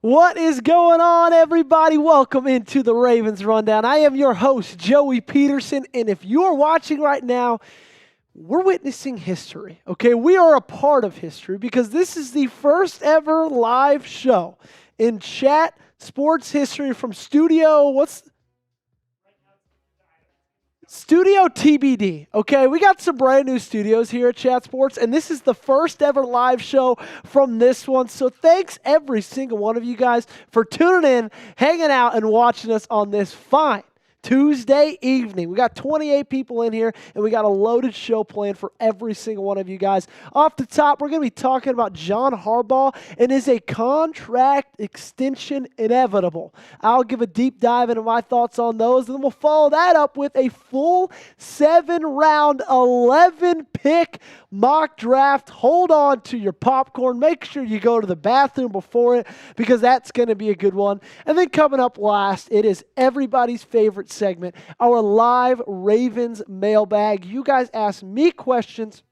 What is going on, everybody? Welcome into the Ravens Rundown. I am your host, Joey Petersen, and if you are watching right now, we're witnessing history, okay? We are a part of history because this is the first ever live show in chat sports history from Studio TBD, okay? We got some brand new studios here at Chat Sports, and this is the first ever live show from this one. So thanks every single one of you guys for tuning in, hanging out, and watching us on this fine Tuesday evening. We got 28 people in here, and we got a loaded show planned for every single one of you guys. Off the top, we're going to be talking about John Harbaugh, and is a contract extension inevitable? I'll give a deep dive into my thoughts on those, and then we'll follow that up with a full 7-round, 11-pick mock draft. Hold on to your popcorn. Make sure you go to the bathroom before it, because that's going to be a good one. And then coming up last, it is everybody's favorite segment, our live Ravens mailbag. You guys ask me questions,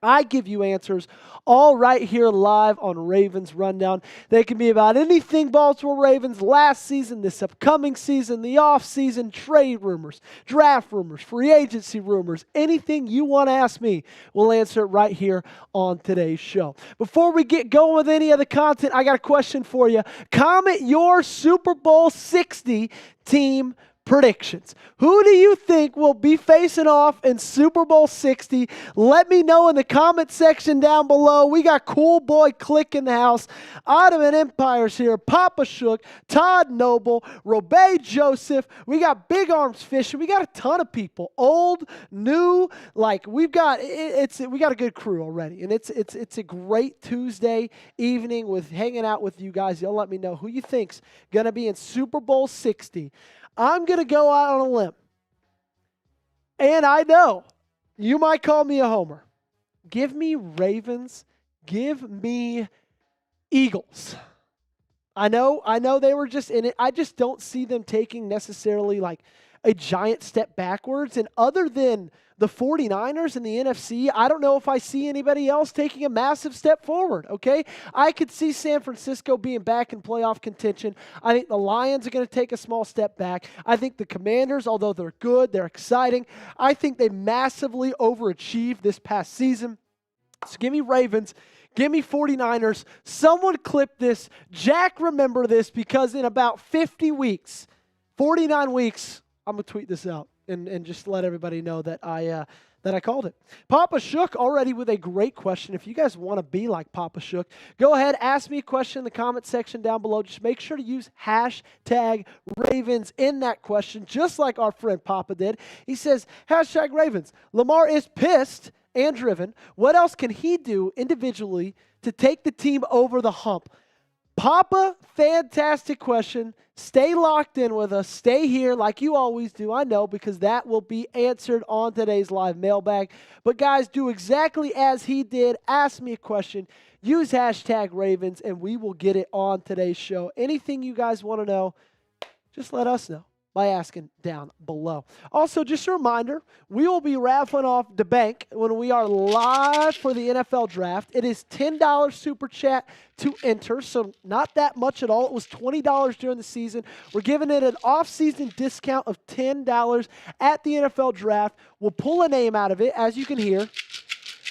I give you answers, all right here live on Ravens Rundown. They can be about anything Baltimore Ravens last season, this upcoming season, the offseason, trade rumors, draft rumors, free agency rumors, anything you want to ask me, we'll answer it right here on today's show. Before we get going with any of the content, I got a question for you. Comment your Super Bowl 60 team predictions. Who do you think will be facing off in Super Bowl 60? Let me know in the comment section down below. We got Cool Boy Click in the house. Ottoman Empire's here. Papa Shook, Todd Noble, Robey Joseph. We got Big Arms Fishing. We got a ton of people. Old, new, we got a good crew already. And it's a great Tuesday evening with hanging out with you guys. Y'all let me know who you think's going to be in Super Bowl 60. I'm going to go out on a limb. And I know you might call me a homer. Give me Ravens. Give me Eagles. I know they were just in it. I just don't see them taking necessarily a giant step backwards. And other than the 49ers and the NFC, I don't know if I see anybody else taking a massive step forward, okay? I could see San Francisco being back in playoff contention. I think the Lions are going to take a small step back. I think the Commanders, although they're good, they're exciting, I think they massively overachieved this past season. So give me Ravens. Give me 49ers. Someone clip this. Jack, remember this, because in about 50 weeks, 49 weeks, I'm going to tweet this out and just let everybody know that I called it. Papa Shook already with a great question. If you guys want to be like Papa Shook, go ahead, ask me a question in the comment section down below. Just make sure to use hashtag Ravens in that question, just like our friend Papa did. He says, hashtag Ravens. Lamar is pissed and driven. What else can he do individually to take the team over the hump? Papa, fantastic question. Stay locked in with us. Stay here like you always do. I know, because that will be answered on today's live mailbag. But guys, do exactly as he did. Ask me a question. Use hashtag Ravens, and we will get it on today's show. Anything you guys want to know, just let us know by asking down below. Also, just a reminder, we will be raffling off the bank when we are live for the NFL Draft. It is $10 Super Chat to enter, so not that much at all. It was $20 during the season. We're giving it an off-season discount of $10 at the NFL Draft. We'll pull a name out of it, as you can hear.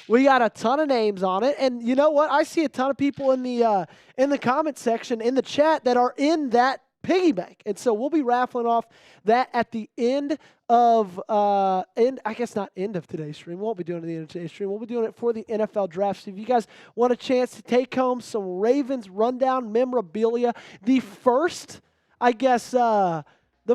We got a ton of names on it, and you know what? I see a ton of people in the comment section, in the chat, that are in that piggy bank. And so we'll be raffling off that at the end of, I guess not end of today's stream. We won't be doing it at the end of today's stream. We'll be doing it for the NFL Draft. So if you guys want a chance to take home some Ravens Rundown memorabilia, the first, the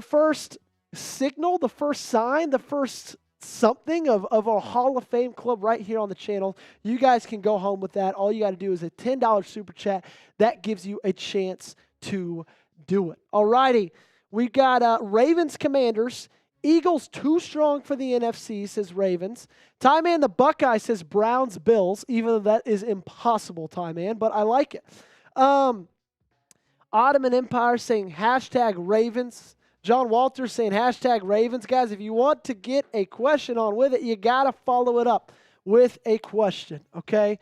first signal, the first sign, the first something of our Hall of Fame club right here on the channel, you guys can go home with that. All you got to do is a $10 Super Chat. That gives you a chance to do it. All righty. We've got Ravens Commanders. Eagles too strong for the NFC, says Ravens. Ty Man the Buckeye says Browns Bills, even though that is impossible, Ty Man, but I like it. Ottoman Empire saying hashtag Ravens. John Walters saying hashtag Ravens. Guys, if you want to get a question on with it, you got to follow it up with a question, okay?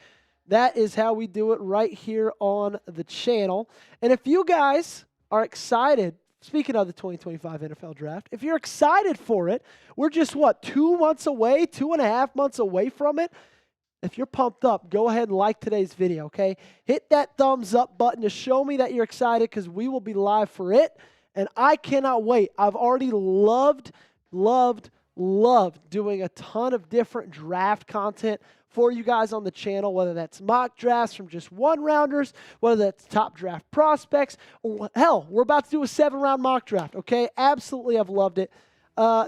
That is how we do it right here on the channel. And if you guys are excited, speaking of the 2025 NFL Draft, if you're excited for it, we're just, 2 months away, 2.5 months away from it. If you're pumped up, go ahead and like today's video, okay? Hit that thumbs up button to show me that you're excited because we will be live for it. And I cannot wait. I've already loved doing a ton of different draft content for you guys on the channel, whether that's mock drafts from just one-rounders, whether that's top draft prospects, or hell, we're about to do a 7-round mock draft, okay? Absolutely, I've loved it.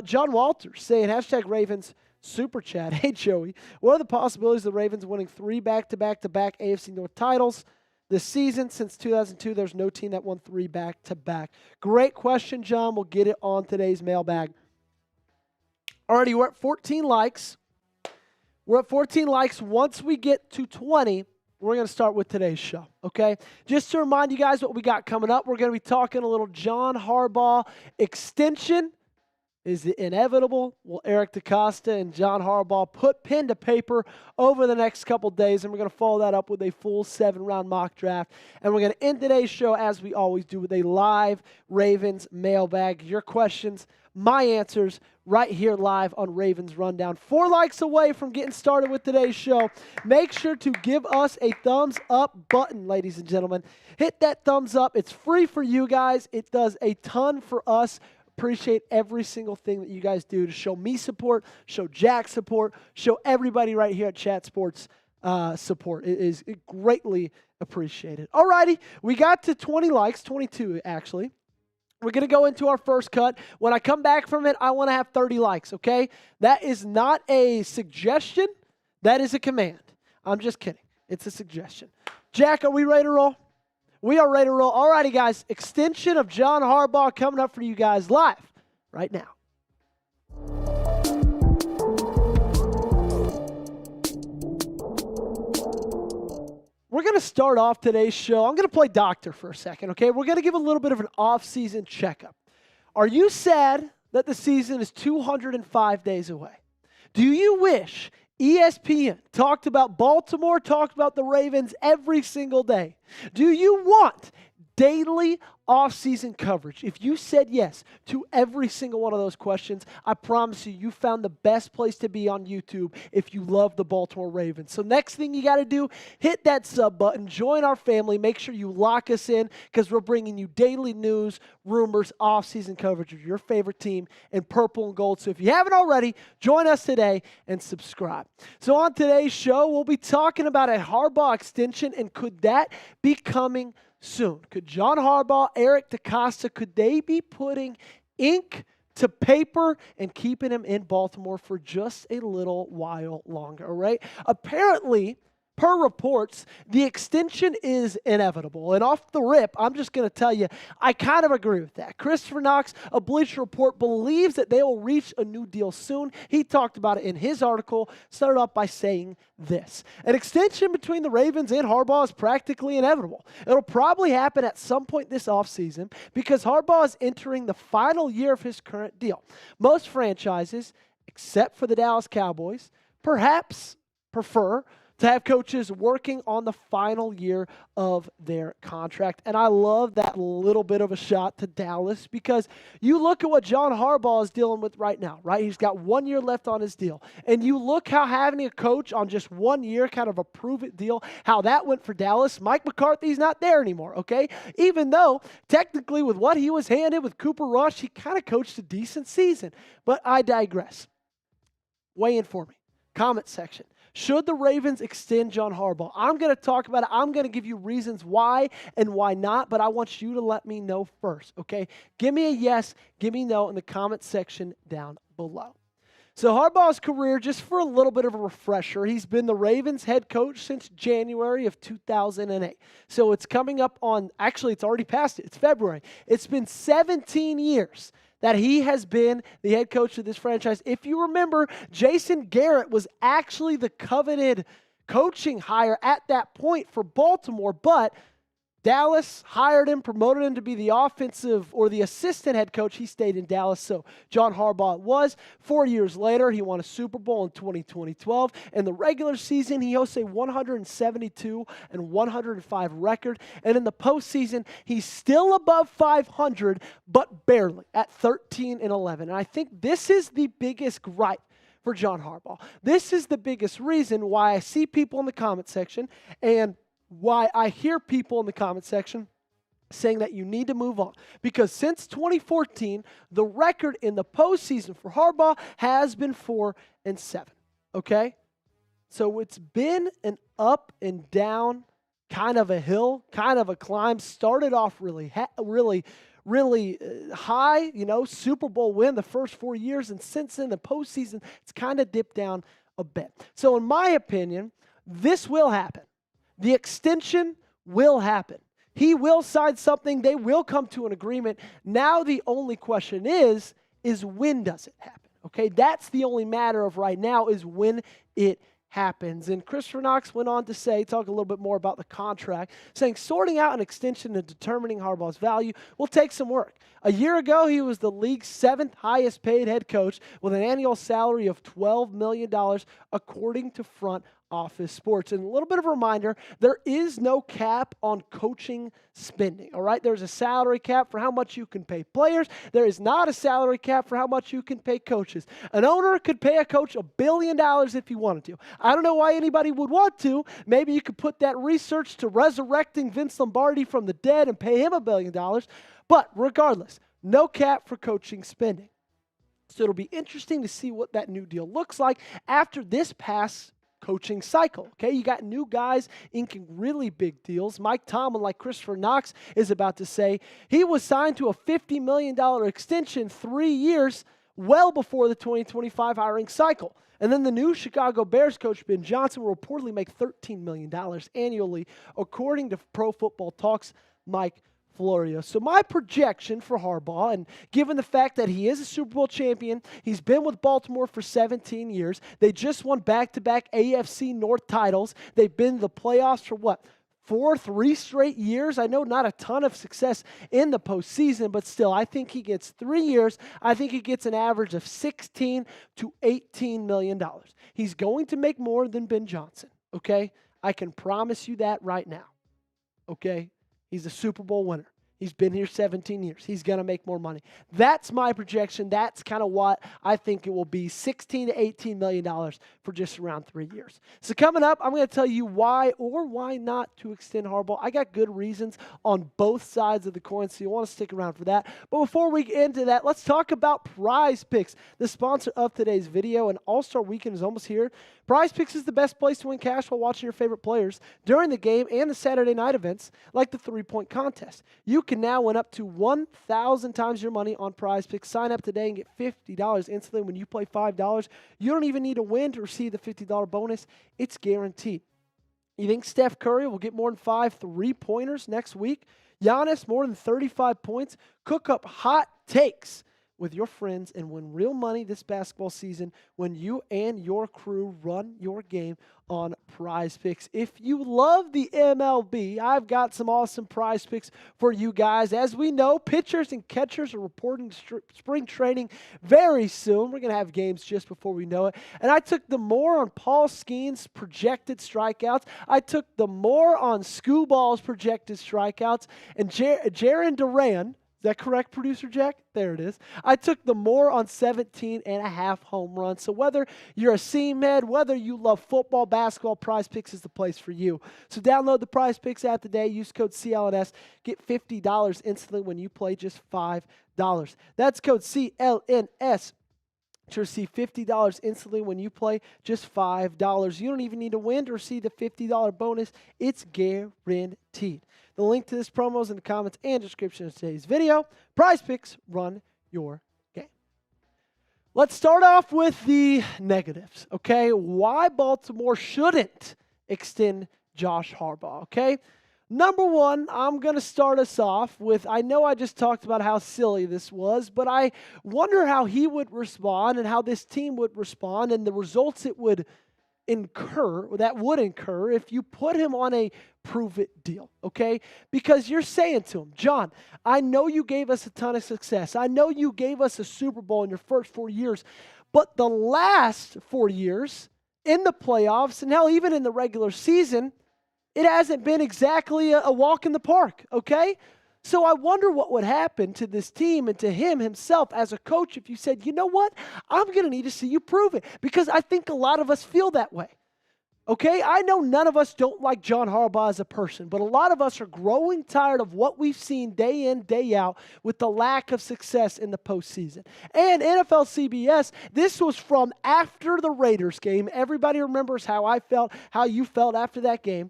John Walters saying, #Ravens Super Chat. Hey, Joey, what are the possibilities of the Ravens winning 3 back-to-back-to-back AFC North titles this season? Since 2002, there's no team that won 3 back-to-back. Great question, John. We'll get it on today's mailbag. Alrighty, we're at 14 likes. We're at 14 likes. Once we get to 20, we're going to start with today's show, okay? Just to remind you guys what we got coming up, we're going to be talking a little John Harbaugh extension. Is it inevitable? Will Eric DeCosta and John Harbaugh put pen to paper over the next couple days? And we're going to follow that up with a full 7-round mock draft. And we're going to end today's show, as we always do, with a live Ravens mailbag. Your questions, my answers, right here live on Ravens Rundown. 4 likes away from getting started with today's show. Make sure to give us a thumbs up button, ladies and gentlemen. Hit that thumbs up. It's free for you guys. It does a ton for us. Appreciate every single thing that you guys do to show me support, show Jack support, show everybody right here at Chat Sports support. It is greatly appreciated. Alrighty, we got to 20 likes, 22 actually. We're going to go into our first cut. When I come back from it, I want to have 30 likes, okay? That is not a suggestion. That is a command. I'm just kidding. It's a suggestion. Jack, are we ready to roll? We are ready to roll. All righty, guys. Extension of John Harbaugh coming up for you guys live right now. We're going to start off today's show. I'm going to play doctor for a second, okay? We're going to give a little bit of an off-season checkup. Are you sad that the season is 205 days away? Do you wish ESPN talked about Baltimore, talked about the Ravens every single day? Do you want daily off-season coverage? If you said yes to every single one of those questions, I promise you found the best place to be on YouTube if you love the Baltimore Ravens. So next thing you got to do, hit that sub button, join our family, make sure you lock us in because we're bringing you daily news, rumors, off-season coverage of your favorite team in purple and gold. So if you haven't already, join us today and subscribe. So on today's show, we'll be talking about a Harbaugh extension, and could that be coming soon? Could John Harbaugh, Eric DeCosta, could they be putting ink to paper and keeping him in Baltimore for just a little while longer, all right? Apparently, per reports, the extension is inevitable. And off the rip, I'm just going to tell you, I kind of agree with that. Christopher Knox of Bleacher Report believes that they will reach a new deal soon. He talked about it in his article, started off by saying this: an extension between the Ravens and Harbaugh is practically inevitable. It'll probably happen at some point this offseason because Harbaugh is entering the final year of his current deal. Most franchises, except for the Dallas Cowboys, perhaps prefer to have coaches working on the final year of their contract. And I love that little bit of a shot to Dallas because you look at what John Harbaugh is dealing with right now, right? He's got 1 year left on his deal. And you look how having a coach on just 1 year, kind of a prove-it deal, how that went for Dallas. Mike McCarthy's not there anymore, okay? Even though technically with what he was handed with Cooper Rush, he kind of coached a decent season. But I digress. Weigh in for me. Comment section. Should the Ravens extend John Harbaugh? I'm going to talk about it. I'm going to give you reasons why and why not, but I want you to let me know first, okay? Give me a yes, give me no in the comment section down below. So Harbaugh's career, just for a little bit of a refresher, he's been the Ravens head coach since January of 2008. So it's coming up on, actually it's already past it, it's February. It's been 17 years that he has been the head coach of this franchise. If you remember, Jason Garrett was actually the coveted coaching hire at that point for Baltimore, but Dallas hired him, promoted him to be the offensive or the assistant head coach. He stayed in Dallas, so John Harbaugh it was. 4 years later, he won a Super Bowl in 2012. In the regular season, he hosts a 172 and 105 record. And in the postseason, he's still above 500, but barely at 13 and 11. And I think this is the biggest gripe for John Harbaugh. This is the biggest reason why I see people in the comment section and why I hear people in the comment section saying that you need to move on. Because since 2014, the record in the postseason for Harbaugh has been 4-7. Okay? So it's been an up and down, kind of a hill, kind of a climb. Started off really high, Super Bowl win the first 4 years. And since then, the postseason, it's kind of dipped down a bit. So in my opinion, this will happen. The extension will happen. He will sign something. They will come to an agreement. Now the only question is when does it happen? Okay, that's the only matter of right now is when it happens. And Christopher Knox went on to talk a little bit more about the contract, saying sorting out an extension and determining Harbaugh's value will take some work. A year ago, he was the league's 7th highest paid head coach with an annual salary of $12 million, according to Front Office Sports. And a little bit of a reminder, there is no cap on coaching spending, all right? There's a salary cap for how much you can pay players. There is not a salary cap for how much you can pay coaches. An owner could pay a coach $1 billion if he wanted to. I don't know why anybody would want to. Maybe you could put that research to resurrecting Vince Lombardi from the dead and pay him $1 billion. But regardless, no cap for coaching spending. So it'll be interesting to see what that new deal looks like after this past coaching cycle. Okay, you got new guys inking really big deals. Mike Tomlin, like Christopher Knox is about to say, he was signed to a $50 million extension 3 years well before the 2025 hiring cycle. And then the new Chicago Bears coach, Ben Johnson, will reportedly make $13 million annually, according to Pro Football Talk's Mike Florio. So my projection for Harbaugh, and given the fact that he is a Super Bowl champion, he's been with Baltimore for 17 years. They just won back-to-back AFC North titles. They've been to the playoffs for 3 straight years. I know not a ton of success in the postseason, but still, I think he gets 3 years. I think he gets an average of $16 to $18 million. He's going to make more than Ben Johnson, okay? I can promise you that right now, okay? He's a Super Bowl winner. He's been here 17 years. He's going to make more money. That's my projection. That's kind of what I think it will be, $16 to $18 million for just around 3 years. So coming up, I'm going to tell you why or why not to extend Harbaugh. I got good reasons on both sides of the coin, so you want to stick around for that. But before we get into that, let's talk about Prize Picks, the sponsor of today's video. And All-Star Weekend is almost here. Prize Picks is the best place to win cash while watching your favorite players during the game and the Saturday night events like the 3-point contest. You can now win up to 1,000 times your money on Prize Picks. Sign up today and get $50 instantly when you play $5. You don't even need to win to receive the $50 bonus. It's guaranteed. You think Steph Curry will get more than 5 3-pointers next week? Giannis, more than 35 points? Cook up hot takes with your friends and win real money this basketball season when you and your crew run your game on Prize Picks. If you love the MLB, I've got some awesome Prize Picks for you guys. As we know, pitchers and catchers are reporting spring training very soon. We're going to have games just before we know it. And I took the more on Paul Skeens' projected strikeouts. I took the more on Scooball's projected strikeouts. And Jaron Duran, is that correct, Producer Jack? There it is. I took the more on 17.5 home runs. So whether you're a seam head, whether you love football, basketball, Prize Picks is the place for you. So download the Prize Picks app today. Use code CLNS. Get $50 instantly when you play just $5. That's code CLNS to receive $50 instantly when you play just $5. You don't even need to win to receive the $50 bonus. It's guaranteed. The link to this promo is in the comments and description of today's video. Prize Picks, run your game. Let's start off with the negatives, okay? Why Baltimore shouldn't extend Josh Harbaugh, okay? Number one, I'm going to start us off with, I know I just talked about how silly this was, but I wonder how he would respond and how this team would respond and the results it would would incur if you put him on a prove-it deal, okay? Because you're saying to him, John, I know you gave us a ton of success. I know you gave us a Super Bowl in your first 4 years, but the last 4 years in the playoffs, and hell, even in the regular season, it hasn't been exactly a walk in the park, okay? So I wonder what would happen to this team and to him himself as a coach if you said, you know what, I'm going to need to see you prove it. Because I think a lot of us feel that way. Okay, I know none of us don't like John Harbaugh as a person, but a lot of us are growing tired of what we've seen day in, day out with the lack of success in the postseason. And NFL CBS, this was from after the Raiders game. Everybody remembers how I felt, how you felt after that game.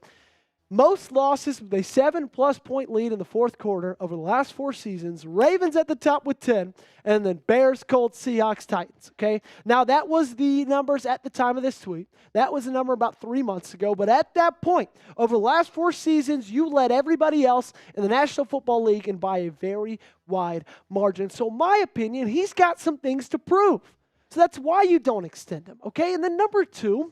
Most losses with a 7+ point lead in the fourth quarter over the last 4 seasons. Ravens at the top with 10, and then Bears, Colts, Seahawks, Titans. Okay, now that was the numbers at the time of this tweet. That was a number about 3 months ago. But at that point, over the last 4 seasons, you led everybody else in the National Football League and by a very wide margin. So, in my opinion, he's got some things to prove. So that's why you don't extend him. Okay, and then number 2,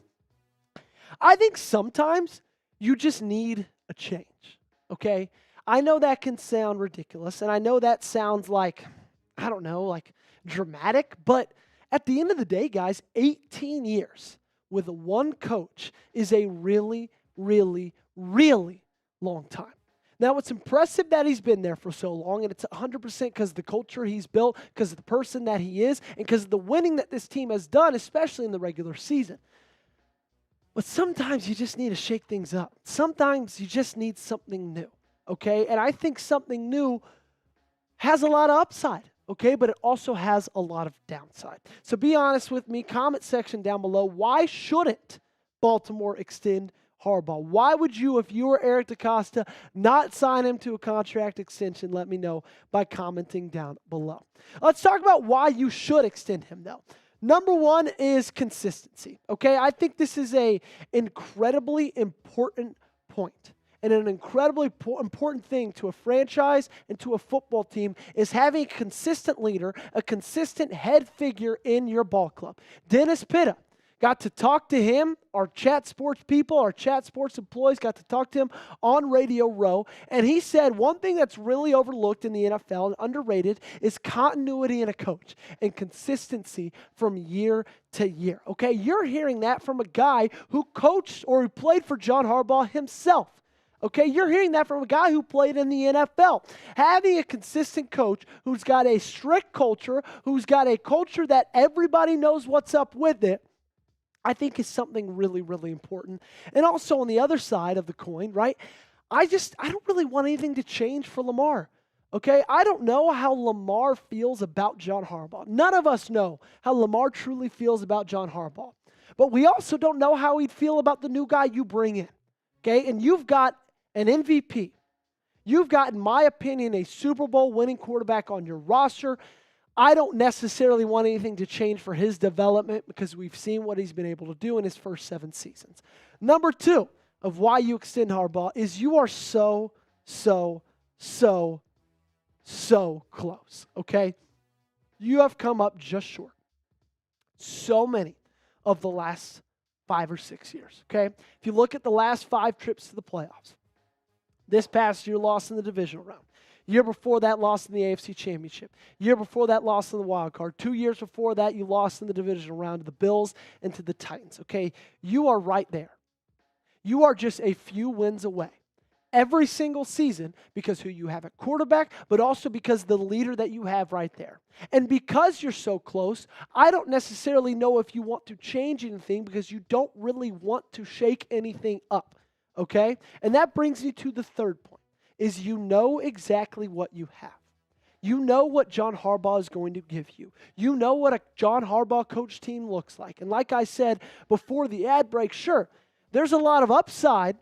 I think sometimes you just need a change, okay? I know that can sound ridiculous, and I know that sounds like, I don't know, like dramatic, but at the end of the day, guys, 18 years with one coach is a really, really, really long time. Now, it's impressive that he's been there for so long, and it's 100% because of the culture he's built, because of the person that he is, and because of the winning that this team has done, especially in the regular season. But sometimes you just need to shake things up. Sometimes you just need something new, okay? And I think something new has a lot of upside, okay? But it also has a lot of downside. So be honest with me. Comment section down below. Why shouldn't Baltimore extend Harbaugh? Why would you, if you were Eric DeCosta, not sign him to a contract extension? Let me know by commenting down below. Let's talk about why you should extend him, though. Number 1 is consistency, okay? I think this is an incredibly important point, and an incredibly important thing to a franchise and to a football team is having a consistent leader, a consistent head figure in your ball club. Dennis Pitta. Got to talk to him, our Chat Sports people, our Chat Sports employees got to talk to him on Radio Row. And he said one thing that's really overlooked in the NFL and underrated is continuity in a coach and consistency from year to year. Okay, you're hearing that from a guy who coached or who played for John Harbaugh himself. Okay, you're hearing that from a guy who played in the NFL. Having a consistent coach who's got a strict culture, who's got a culture that everybody knows what's up with it, I think is something really, really important. And also on the other side of the coin, right, I don't really want anything to change for Lamar, okay? I don't know how Lamar feels about John Harbaugh. None of us know how Lamar truly feels about John Harbaugh. But we also don't know how he'd feel about the new guy you bring in, okay? And you've got an MVP. You've got, in my opinion, a Super Bowl winning quarterback on your roster. I don't necessarily want anything to change for his development because we've seen what he's been able to do in his first 7 seasons. Number 2 of why you extend Harbaugh is you are so close, okay? You have come up just short so many of the last 5 or 6 years, okay? If you look at the last 5 trips to the playoffs, this past year lost in the divisional round. Year before that, lost in the AFC Championship. Year before that, lost in the wild card. 2 years before that, you lost in the divisional round to the Bills and to the Titans, okay? You are right there. You are just a few wins away every single season because who you have at quarterback, but also because the leader that you have right there. And because you're so close, I don't necessarily know if you want to change anything because you don't really want to shake anything up, okay? And that brings me to the third point. Is you know exactly what you have. You know what John Harbaugh is going to give you. You know what a John Harbaugh coach team looks like. And like I said before the ad break, sure, there's a lot of upside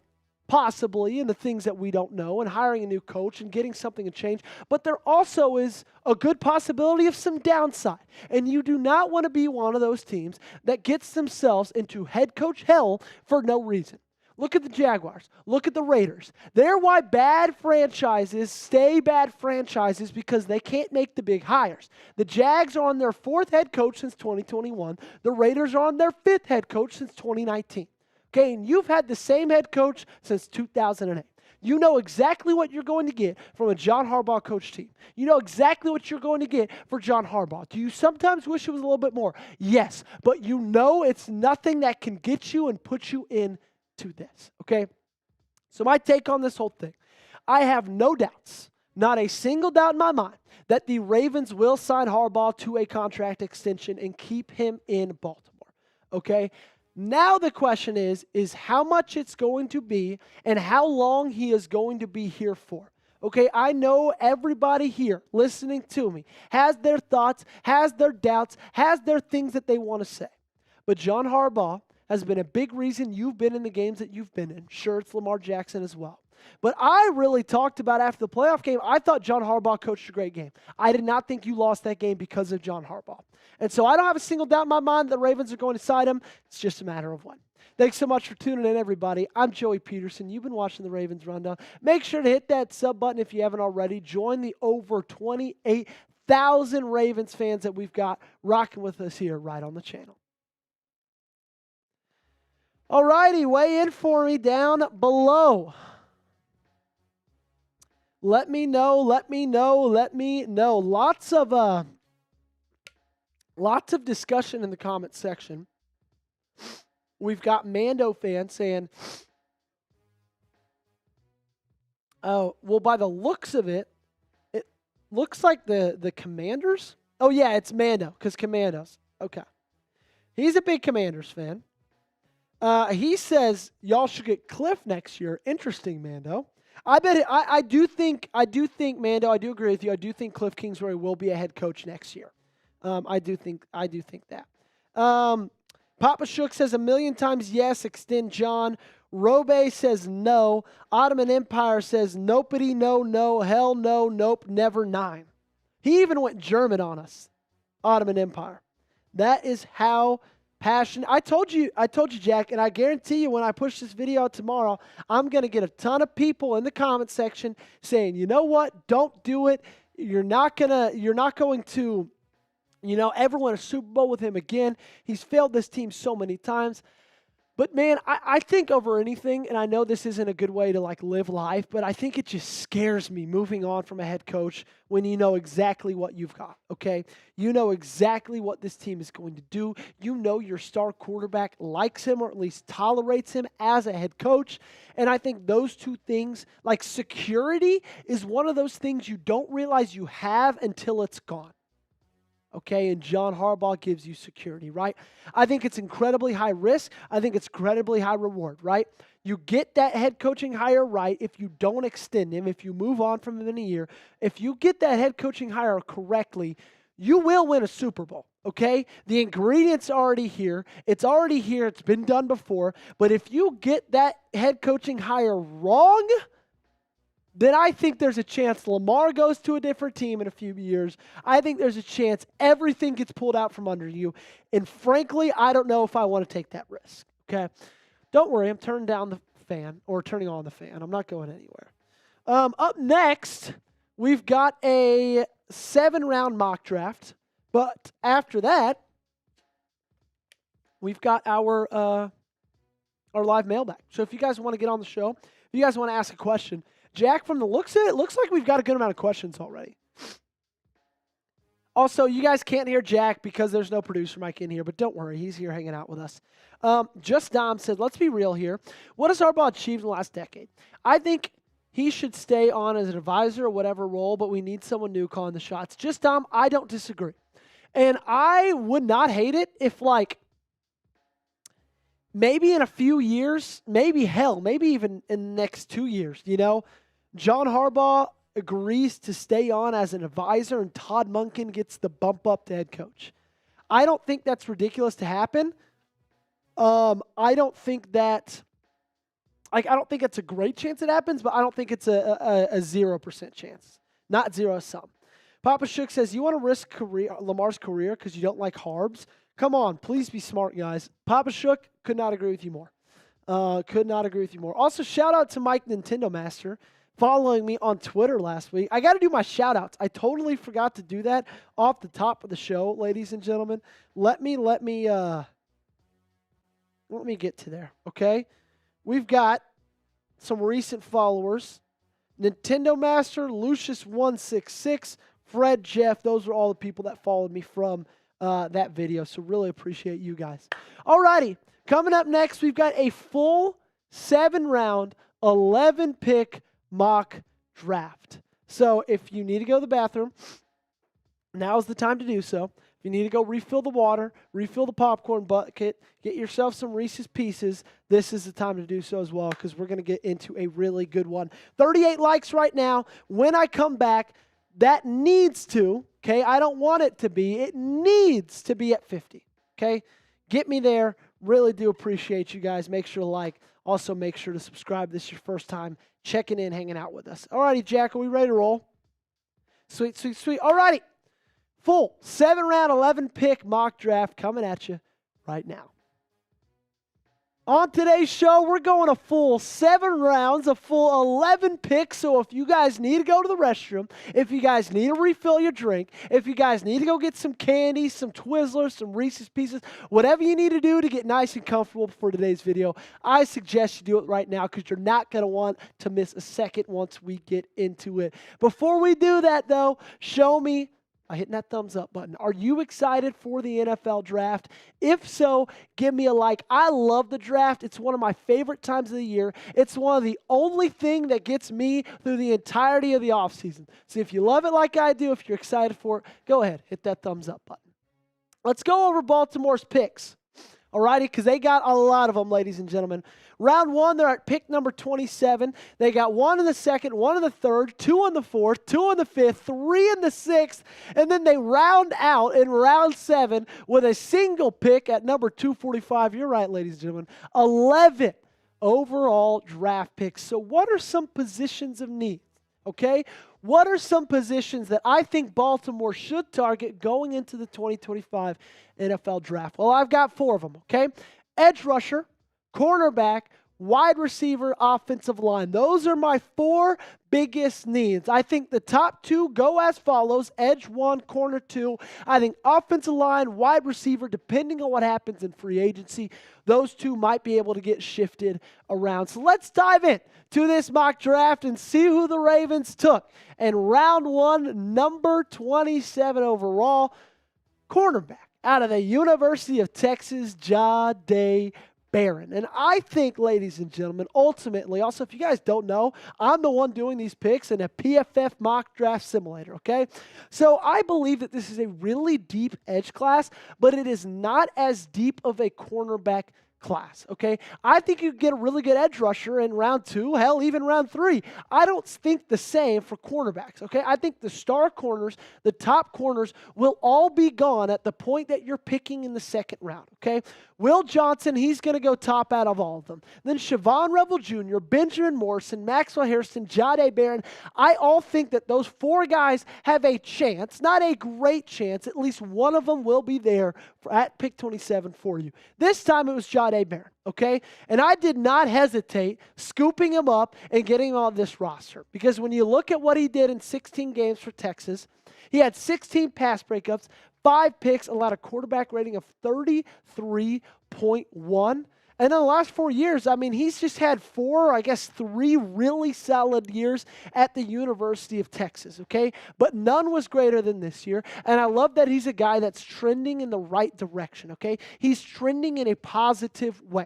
possibly in the things that we don't know and hiring a new coach and getting something to change. But there also is a good possibility of some downside. And you do not want to be one of those teams that gets themselves into head coach hell for no reason. Look at the Jaguars. Look at the Raiders. They're why bad franchises stay bad franchises because they can't make the big hires. The Jags are on their 4th head coach since 2021. The Raiders are on their 5th head coach since 2019. Okay, and you've had the same head coach since 2008. You know exactly what you're going to get from a John Harbaugh coach team. You know exactly what you're going to get for John Harbaugh. Do you sometimes wish it was a little bit more? Yes, but you know it's nothing that can get you and put you into this, okay? So my take on this whole thing, I have no doubts, not a single doubt in my mind, that the Ravens will sign Harbaugh to a contract extension and keep him in Baltimore, okay? Now the question is how much it's going to be and how long he is going to be here for. Okay, I know everybody here listening to me has their thoughts, has their doubts, has their things that they want to say. But John Harbaugh has been a big reason you've been in the games that you've been in. Sure, it's Lamar Jackson as well. But I really talked about after the playoff game, I thought John Harbaugh coached a great game. I did not think you lost that game because of John Harbaugh. And so I don't have a single doubt in my mind that the Ravens are going to sign him. It's just a matter of when. Thanks so much for tuning in, everybody. I'm Joey Petersen. You've been watching the Ravens Rundown. Make sure to hit that sub button if you haven't already. Join the over 28,000 Ravens fans that we've got rocking with us here right on the channel. All righty, weigh in for me down below. Let me know. Lots of discussion in the comment section. We've got Mando fans saying, oh, well, by the looks of it, it looks like the Commanders. Oh, yeah, it's Mando, because Commandos. Okay. He's a big Commanders fan. He says y'all should get Cliff next year. Interesting, Mando. I do think, Mando, I do agree with you. I do think Cliff Kingsbury will be a head coach next year. I do think that. Papa Shook says 1,000,000 times yes, extend John. Robe says no. Ottoman Empire says nopity, no, hell no, nope, never 9. He even went German on us, Ottoman Empire. That is how passionate. I told you, Jack, and I guarantee you when I push this video out tomorrow, I'm going to get a ton of people in the comment section saying, you know what, don't do it. You're not going to, ever win a Super Bowl with him again. He's failed this team so many times. But, man, I think over anything, and I know this isn't a good way to, live life, but I think it just scares me moving on from a head coach when you know exactly what you've got, okay? You know exactly what this team is going to do. You know your star quarterback likes him or at least tolerates him as a head coach. And I think those two things, like security, is one of those things you don't realize you have until it's gone. Okay, and John Harbaugh gives you security, right? I think it's incredibly high risk. I think it's incredibly high reward, right? You get that head coaching hire right if you don't extend him, if you move on from him in a year. If you get that head coaching hire correctly, you will win a Super Bowl, okay? The ingredients are already here. It's already here. It's been done before. But if you get that head coaching hire wrong, then I think there's a chance Lamar goes to a different team in a few years. I think there's a chance everything gets pulled out from under you. And frankly, I don't know if I want to take that risk, okay? Don't worry, I'm turning down the fan or turning on the fan. I'm not going anywhere. Up next, we've got a 7-round mock draft. But after that, we've got our live mailbag. So if you guys want to get on the show, if you guys want to ask a question, Jack, from the looks of it, looks like we've got a good amount of questions already. Also, you guys can't hear Jack because there's no producer mic in here, but don't worry, he's here hanging out with us. Just Dom said, let's be real here. What has Harbaugh achieved in the last decade? I think he should stay on as an advisor or whatever role, but we need someone new calling the shots. Just Dom, I don't disagree. And I would not hate it if, maybe in a few years, maybe even in the next 2 years, John Harbaugh agrees to stay on as an advisor and Todd Monken gets the bump up to head coach. I don't think that's ridiculous to happen. I don't think that's a great chance it happens, but I don't think it's a 0% chance. Not zero sum. Papa Shook says, you want to risk Lamar's career because you don't like Harbs? Come on, please be smart, guys. Papa Shook, could not agree with you more. Also, shout out to Mike Nintendo Master following me on Twitter last week. I got to do my shout outs. I totally forgot to do that off the top of the show, ladies and gentlemen. Let me Let me get to there, okay? We've got some recent followers. Nintendo Master, Lucius166, Fred, Jeff. Those are all the people that followed me from that video. So really appreciate you guys. Alrighty, coming up next, we've got a full 7-round, 11-pick mock draft. So if you need to go to the bathroom, now's the time to do so. If you need to go refill the water, refill the popcorn bucket, get yourself some Reese's Pieces, this is the time to do so as well, because we're going to get into a really good one. 38 likes right now. When I come back, that needs to, okay, I don't want it to be, it needs to be at 50, okay? Get me there. Really do appreciate you guys. Make sure to like. Also, make sure to subscribe. This is your first time checking in, hanging out with us. All righty, Jack, are we ready to roll? Sweet, sweet, sweet. All righty. Full 7-round, 11-pick mock draft coming at you right now. On today's show, we're going a full 7 rounds, a full 11 picks. So if you guys need to go to the restroom, if you guys need to refill your drink, if you guys need to go get some candy, some Twizzlers, some Reese's Pieces, whatever you need to do to get nice and comfortable for today's video, I suggest you do it right now because you're not going to want to miss a second once we get into it. Before we do that, though, show me by hitting that thumbs up button. Are you excited for the NFL draft? If so, give me a like. I love the draft. It's one of my favorite times of the year. It's one of the only thing that gets me through the entirety of the offseason. So if you love it like I do, if you're excited for it, go ahead, hit that thumbs up button. Let's go over Baltimore's picks. Alrighty, because they got a lot of them, ladies and gentlemen. Round 1, they're at pick number 27. They got 1 in the 2nd, 1 in the 3rd, 2 in the 4th, 2 in the 5th, 3 in the 6th, and then they round out in round 7 with a single pick at number 245. You're right, ladies and gentlemen. 11 overall draft picks. So what are some positions of need? Okay? What are some positions that I think Baltimore should target going into the 2025 NFL Draft? Well, I've got 4 of them, okay? Edge rusher, cornerback, wide receiver, offensive line. Those are my 4 biggest needs. I think the top 2 go as follows: edge 1, corner 2. I think offensive line, wide receiver, depending on what happens in free agency, those 2 might be able to get shifted around. So let's dive in to this mock draft and see who the Ravens took. And round 1, number 27 overall, cornerback out of the University of Texas, Jahdae Barron. And I think, ladies and gentlemen, ultimately, also, if you guys don't know, I'm the one doing these picks in a PFF mock draft simulator, okay? So I believe that this is a really deep edge class, but it is not as deep of a cornerback class, okay? I think you get a really good edge rusher in round 2, hell, even round 3. I don't think the same for cornerbacks, okay? I think the star corners, the top corners, will all be gone at the point that you're picking in the 2nd round, okay? Will Johnson, he's going to go top out of all of them. Then Siobhan Rebel Jr., Benjamin Morrison, Maxwell Harrison, Jahdae Barron. I all think that those 4 guys have a chance, not a great chance. At least one of them will be there at pick 27 for you. This time it was Jahdae Barron, okay? And I did not hesitate scooping him up and getting him on this roster. Because when you look at what he did in 16 games for Texas, he had 16 pass breakups, 5 picks, allowed a quarterback rating of 33.1. And in the last 4 years, I mean, he's just had 3 really solid years at the University of Texas, okay? But none was greater than this year. And I love that he's a guy that's trending in the right direction, okay? He's trending in a positive way.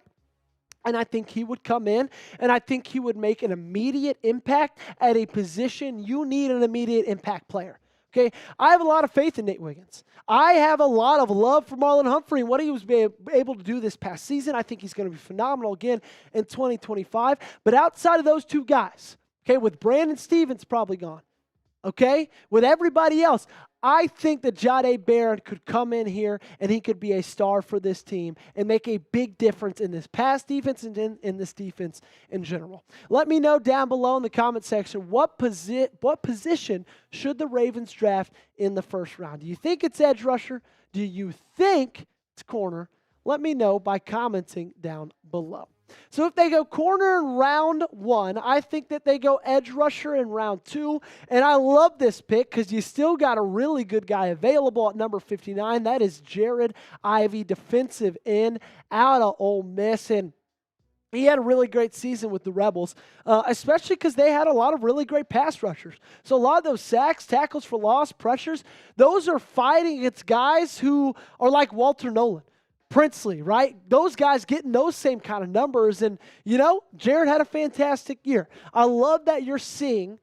And I think he would come in, and I think he would make an immediate impact at a position you need an immediate impact player. Okay, I have a lot of faith in Nate Wiggins. I have a lot of love for Marlon Humphrey and what he was able to do this past season. I think he's going to be phenomenal again in 2025. But outside of those 2 guys, okay, with Brandon Stevens probably gone, okay, with everybody else, I think that Jahdae Barron could come in here and he could be a star for this team and make a big difference in this pass defense and in this defense in general. Let me know down below in the comment section what position should the Ravens draft in the 1st round. Do you think it's edge rusher? Do you think it's corner? Let me know by commenting down below. So if they go corner in round 1, I think that they go edge rusher in round 2. And I love this pick because you still got a really good guy available at number 59. That is Jared Ivey, defensive end out of Ole Miss. And he had a really great season with the Rebels, especially because they had a lot of really great pass rushers. So a lot of those sacks, tackles for loss, pressures, those are fighting against guys who are like Walter Nolan, Princely, right? Those guys getting those same kind of numbers. And, Jared had a fantastic year. I love that you're seeing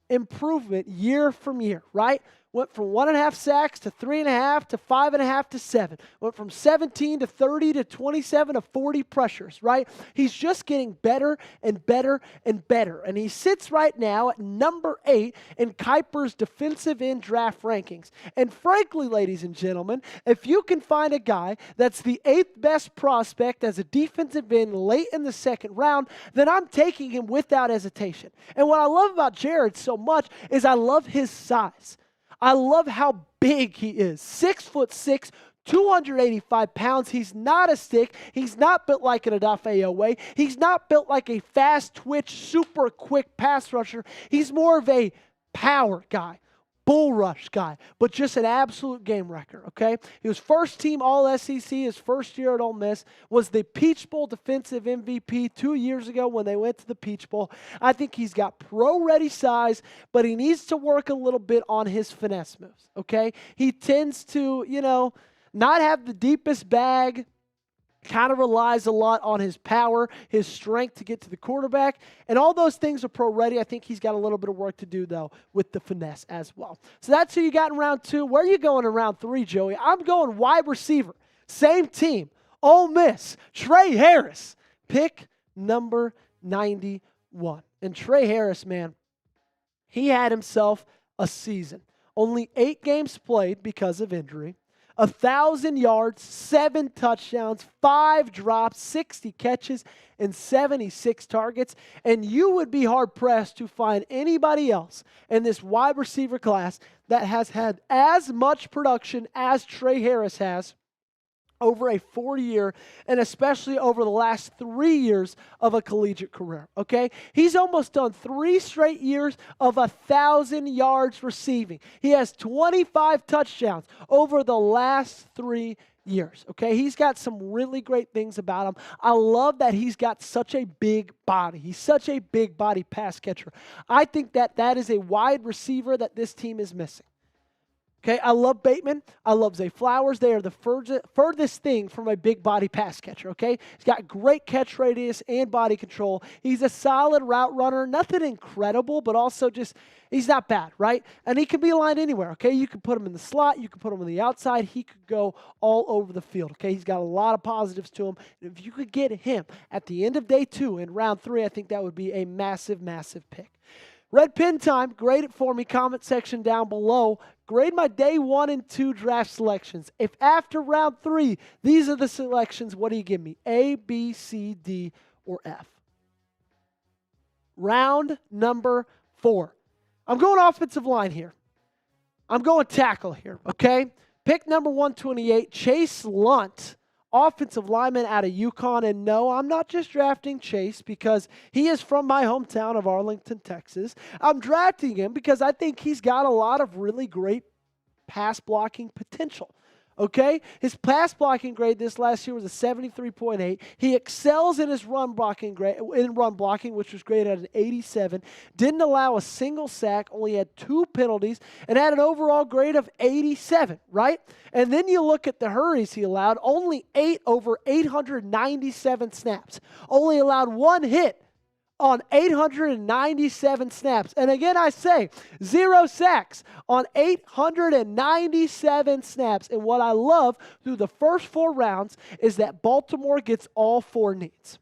improvement year from year, right? Went from 1.5 sacks to 3.5 to 5.5 to 7. Went from 17 to 30 to 27 to 40 pressures, right? He's just getting better and better and better. And he sits right now at number 8 in Kiper's defensive end draft rankings. And frankly, ladies and gentlemen, if you can find a guy that's the 8th best prospect as a defensive end late in the 2nd round, then I'm taking him without hesitation. And what I love about Jared so much is I love his size. I love how big he is. 6'6", 285 pounds. He's not a stick. He's not built like an Odafe Owe. He's not built like a fast twitch, super quick pass rusher. He's more of a power guy, bull rush guy, but just an absolute game wrecker, okay? He was first team All-SEC his first year at Ole Miss, was the Peach Bowl defensive MVP 2 years ago when they went to the Peach Bowl. I think he's got pro-ready size, but he needs to work a little bit on his finesse moves, okay? He tends to, not have the deepest bag, kind of relies a lot on his power, his strength to get to the quarterback, and all those things are pro-ready. I think he's got a little bit of work to do, though, with the finesse as well. So that's who you got in round 2. Where are you going in round 3, Joey? I'm going wide receiver. Same team. Ole Miss. Trey Harris. Pick number 91. And Trey Harris, man, he had himself a season. Only 8 games played because of injury. 1,000 yards, 7 touchdowns, 5 drops, 60 catches, and 76 targets. And you would be hard-pressed to find anybody else in this wide receiver class that has had as much production as Trey Harris has over a 4-year, and especially over the last 3 years of a collegiate career, okay? He's almost done 3 straight years of 1,000 yards receiving. He has 25 touchdowns over the last 3 years, okay? He's got some really great things about him. I love that he's got such a big body. He's such a big body pass catcher. I think that is a wide receiver that this team is missing. Okay, I love Bateman. I love Zay Flowers. They are the furthest thing from a big body pass catcher, okay? He's got great catch radius and body control. He's a solid route runner. Nothing incredible, but also just, he's not bad, right? And he can be aligned anywhere, okay? You can put him in the slot. You can put him on the outside. He could go all over the field, okay? He's got a lot of positives to him. And if you could get him at the end of day 2 in round 3, I think that would be a massive, massive pick. Red pin time. Grade it for me. Comment section down below. Grade my day 1 and 2 draft selections. If after round 3, these are the selections, what do you give me? A, B, C, D, or F? Round number 4. I'm going offensive line here. I'm going tackle here, okay? Pick number 128, Chase Lunt, offensive lineman out of UConn. And no, I'm not just drafting Chase because he is from my hometown of Arlington, Texas. I'm drafting him because I think he's got a lot of really great pass blocking potential. Okay? His pass blocking grade this last year was a 73.8. He excels in his run blocking grade, which was graded at an 87. Didn't allow a single sack, only had 2 penalties, and had an overall grade of 87, right? And then you look at the hurries he allowed, only 8 over 897 snaps. Only allowed 1 hit on 897 snaps. And again, I say 0 sacks on 897 snaps. And what I love through the first 4 rounds is that Baltimore gets all 4 needs.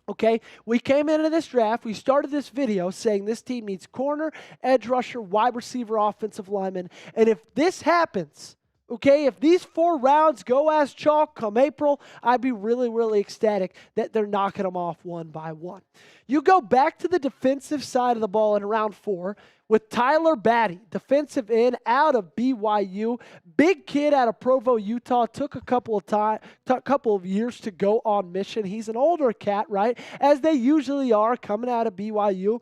Okay, we came into this draft, we started this video saying this team needs corner, edge rusher, wide receiver, offensive lineman. And if this happens, okay, if these 4 rounds go as chalk come April, I'd be really, really ecstatic that they're knocking them off one by one. You go back to the defensive side of the ball in round 4 with Tyler Batty, defensive end out of BYU. Big kid out of Provo, Utah. Took a couple of years to go on mission. He's an older cat, right? As they usually are coming out of BYU.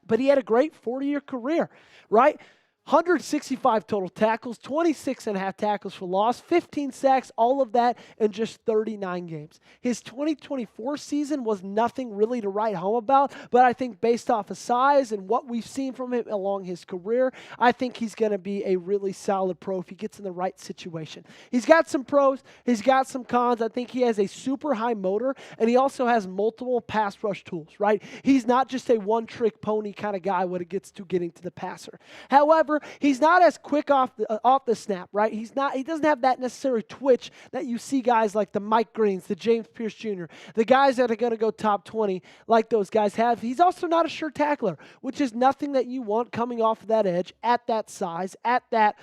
But he had a great 40-year career, right? 165 total tackles, 26.5 tackles for loss, 15 sacks, all of that in just 39 games. His 2024 season was nothing really to write home about, but I think based off of size and what we've seen from him along his career, I think he's going to be a really solid pro if he gets in the right situation. He's got some pros, he's got some cons. I think he has a super high motor, and he also has multiple pass rush tools, right? He's not just a one-trick pony kind of guy when it gets to getting to the passer. However, he's not as quick off the snap, right? He doesn't have that necessary twitch that you see guys like the Mike Greens, the James Pierce Jr., the guys that are going to go top 20 like those guys have. He's also not a sure tackler, which is nothing that you want coming off of that edge at that size, at that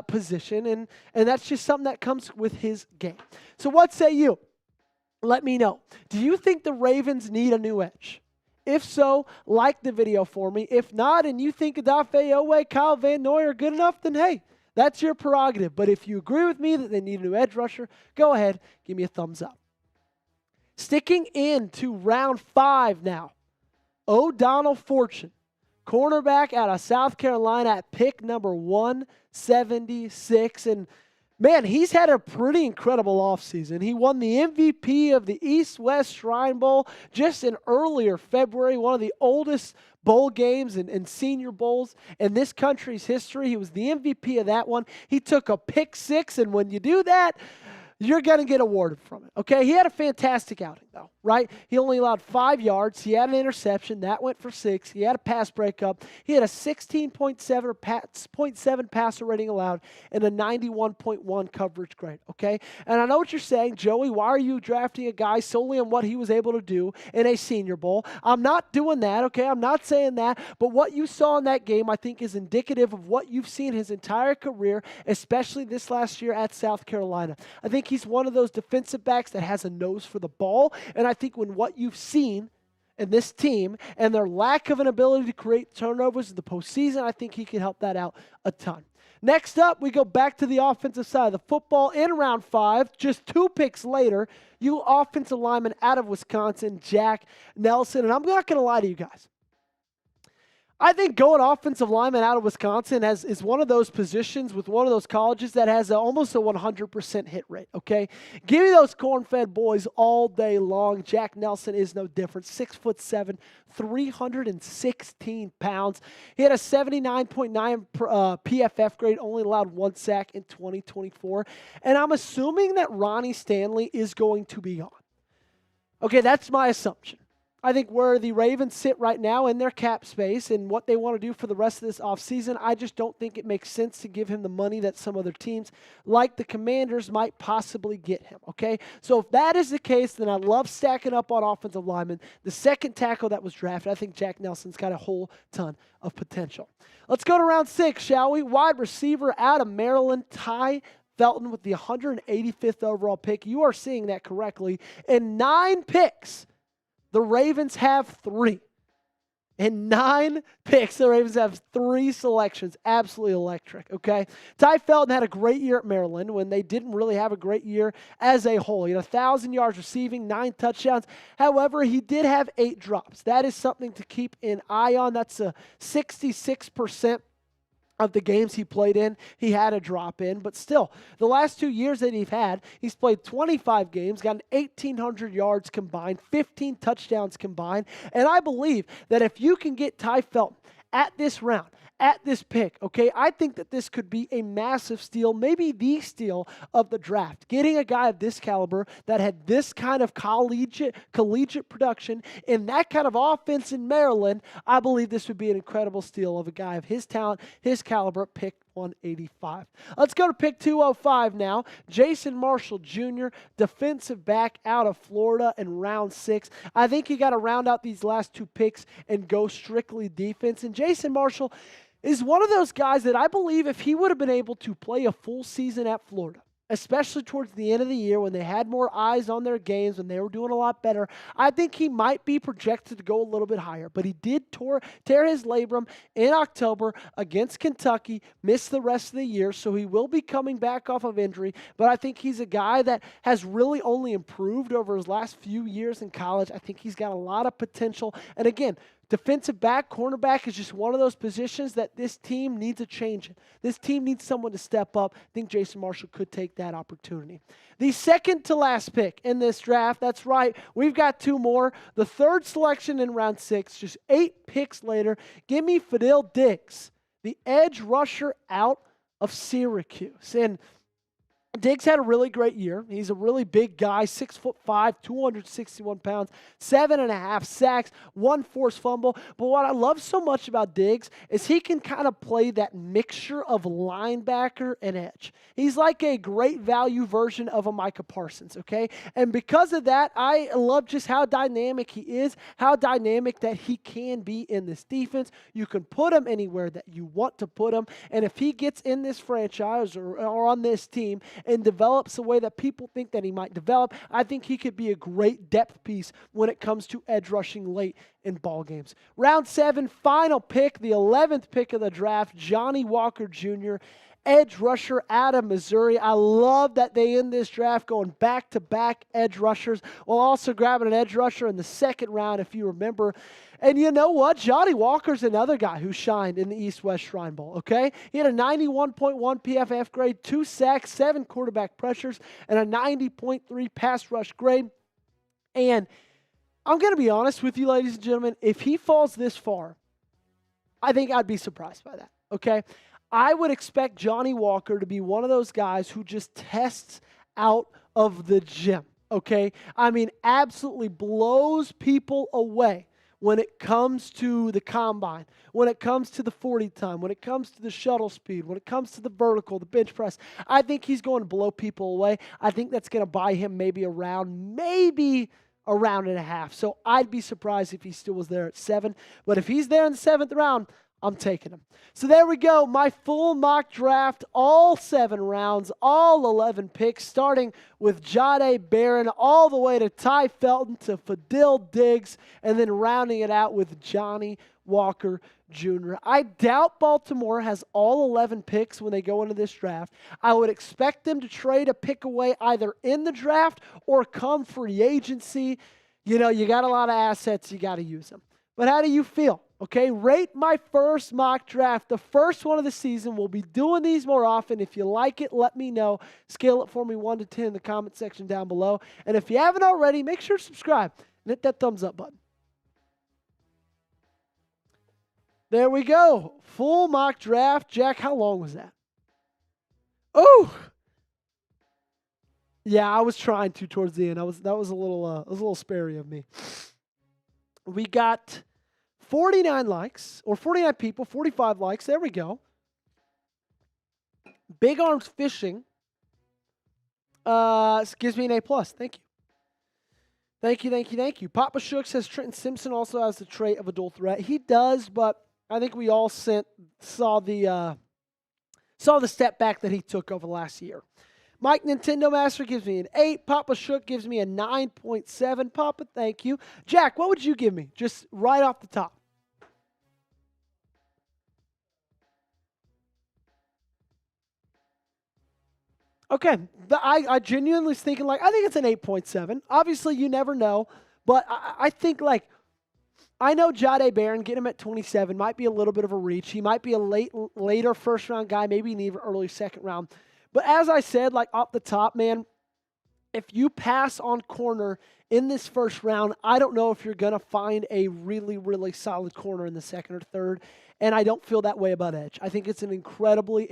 position, and that's just something that comes with his game. So what say you? Let me know. Do you think the Ravens need a new edge? If so, like the video for me. If not, and you think Odafe Owe, Kyle Van Noy are good enough, then hey, that's your prerogative. But if you agree with me that they need a new edge rusher, go ahead, give me a thumbs up. Sticking into round 5 now, O'Donnell Fortune, cornerback out of South Carolina at pick number 176. And man, he's had a pretty incredible offseason. He won the MVP of the East-West Shrine Bowl just in earlier February, one of the oldest bowl games and senior bowls in this country's history. He was the MVP of that one. He took a pick 6, and when you do that, you're going to get awarded from it, okay? He had a fantastic outing, though, right? He only allowed 5 yards. He had an interception. That went for 6. He had a pass breakup. He had a 16.7 passer rating allowed and a 91.1 coverage grade, okay? And I know what you're saying, Joey, why are you drafting a guy solely on what he was able to do in a Senior Bowl? I'm not doing that, okay? I'm not saying that. But what you saw in that game, I think, is indicative of what you've seen his entire career, especially this last year at South Carolina. I think he's one of those defensive backs that has a nose for the ball, and I think when what you've seen in this team and their lack of an ability to create turnovers in the postseason, I think he can help that out a ton. Next up, we go back to the offensive side of the football in round 5. Just 2 picks later, you offensive lineman out of Wisconsin, Jack Nelson, and I'm not going to lie to you guys. I think going offensive lineman out of Wisconsin is one of those positions with one of those colleges that has almost a 100% hit rate, okay? Give me those corn-fed boys all day long. Jack Nelson is no different. 6'7", 316 pounds. He had a 79.9 PFF grade, only allowed 1 sack in 2024. And I'm assuming that Ronnie Stanley is going to be gone. Okay, that's my assumption. I think where the Ravens sit right now in their cap space and what they want to do for the rest of this offseason, I just don't think it makes sense to give him the money that some other teams like the Commanders might possibly get him, okay? So if that is the case, then I love stacking up on offensive linemen. The second tackle that was drafted, I think Jack Nelson's got a whole ton of potential. Let's go to round 6, shall we? Wide receiver out of Maryland, Ty Felton with the 185th overall pick. You are seeing that correctly. In 9 picks, the Ravens have 3. In 9 picks, the Ravens have 3 selections. Absolutely electric, okay? Ty Felton had a great year at Maryland when they didn't really have a great year as a whole. He had 1,000 yards receiving, 9 touchdowns. However, he did have 8 drops. That is something to keep an eye on. That's a 66% of the games he played in, he had a drop in. But still, the last 2 years that he's played 25 games, gotten 1,800 yards combined, 15 touchdowns combined. And I believe that if you can get Ty Felton at this round, at this pick, okay, I think that this could be a massive steal, maybe the steal of the draft. Getting a guy of this caliber that had this kind of collegiate production in that kind of offense in Maryland, I believe this would be an incredible steal of a guy of his talent, his caliber, pick 185. Let's go to pick 205 now. Jason Marshall Jr., defensive back out of Florida in round 6. I think you got to round out these last 2 picks and go strictly defense. And Jason Marshall is one of those guys that I believe if he would have been able to play a full season at Florida, especially towards the end of the year when they had more eyes on their games, when they were doing a lot better. I think he might be projected to go a little bit higher, but he did tear his labrum in October against Kentucky, missed the rest of the year, so he will be coming back off of injury. But I think he's a guy that has really only improved over his last few years in college. I think he's got a lot of potential. And again, defensive back, cornerback is just one of those positions that this team needs a change in. This team needs someone to step up. I think Jason Marshall could take that opportunity. The second to last pick in this draft, that's right, we've got two more. The third selection in round 6, just 8 picks later, give me Fadil Diggs, the edge rusher out of Syracuse. And Diggs had a really great year. He's a really big guy, 6'5", 261 pounds, 7.5 sacks, 1 forced fumble. But what I love so much about Diggs is he can kind of play that mixture of linebacker and edge. He's like a great value version of a Micah Parsons, okay? And because of that, I love just how dynamic he is, how dynamic that he can be in this defense. You can put him anywhere that you want to put him. And if he gets in this franchise or on this team and develops the way that people think that he might develop, I think he could be a great depth piece when it comes to edge rushing late in ball games. Round 7, final pick, the 11th pick of the draft, Johnny Walker Jr., edge rusher out of Missouri. I love that they end this draft going back-to-back edge rushers while also grabbing an edge rusher in the second round, if you remember. And you know what? Johnny Walker's another guy who shined in the East-West Shrine Bowl, okay? He had a 91.1 PFF grade, 2 sacks, 7 quarterback pressures, and a 90.3 pass rush grade. And I'm going to be honest with you, ladies and gentlemen, if he falls this far, I think I'd be surprised by that, okay? I would expect Johnny Walker to be one of those guys who just tests out of the gym, okay? I mean, absolutely blows people away when it comes to the combine, when it comes to the 40 time, when it comes to the shuttle speed, when it comes to the vertical, the bench press. I think he's going to blow people away. I think that's going to buy him maybe a round and a half. So I'd be surprised if he still was there at 7. But if he's there in the 7th round, I'm taking him. So there we go, my full mock draft, all 7 rounds, all 11 picks, starting with Jahdae Barron all the way to Ty Felton to Fadil Diggs, and then rounding it out with Johnny Walker Jr. I doubt Baltimore has all 11 picks when they go into this draft. I would expect them to trade a pick away either in the draft or come free agency. You know, you got a lot of assets, you got to use them. But how do you feel? Okay, rate my first mock draft, the first one of the season. We'll be doing these more often. If you like it, let me know. Scale it for me 1 to 10 in the comment section down below. And if you haven't already, make sure to subscribe and hit that thumbs up button. There we go. Full mock draft. Jack, how long was that? Oh! Yeah, I was trying to towards the end. That was a little sparey of me. We got 49 likes, or 49 people, 45 likes. There we go. Big Arms Fishing gives me an A+. Thank you. Thank you. Papa Shook says Trenton Simpson also has the trait of a dual threat. He does, but I think we all saw the step back that he took over the last year. Mike Nintendo Master gives me an 8. Papa Shook gives me a 9.7. Papa, thank you. Jack, what would you give me? Just right off the top. Okay, I genuinely was thinking, I think it's an 8.7. Obviously, you never know, but I think, I know Jahdae Barron, get him at 27, might be a little bit of a reach. He might be a later first-round guy, maybe an even early second round. But as I said, off the top, man, if you pass on corner in this first round, I don't know if you're going to find a really, really solid corner in the second or third, and I don't feel that way about edge. I think it's an incredibly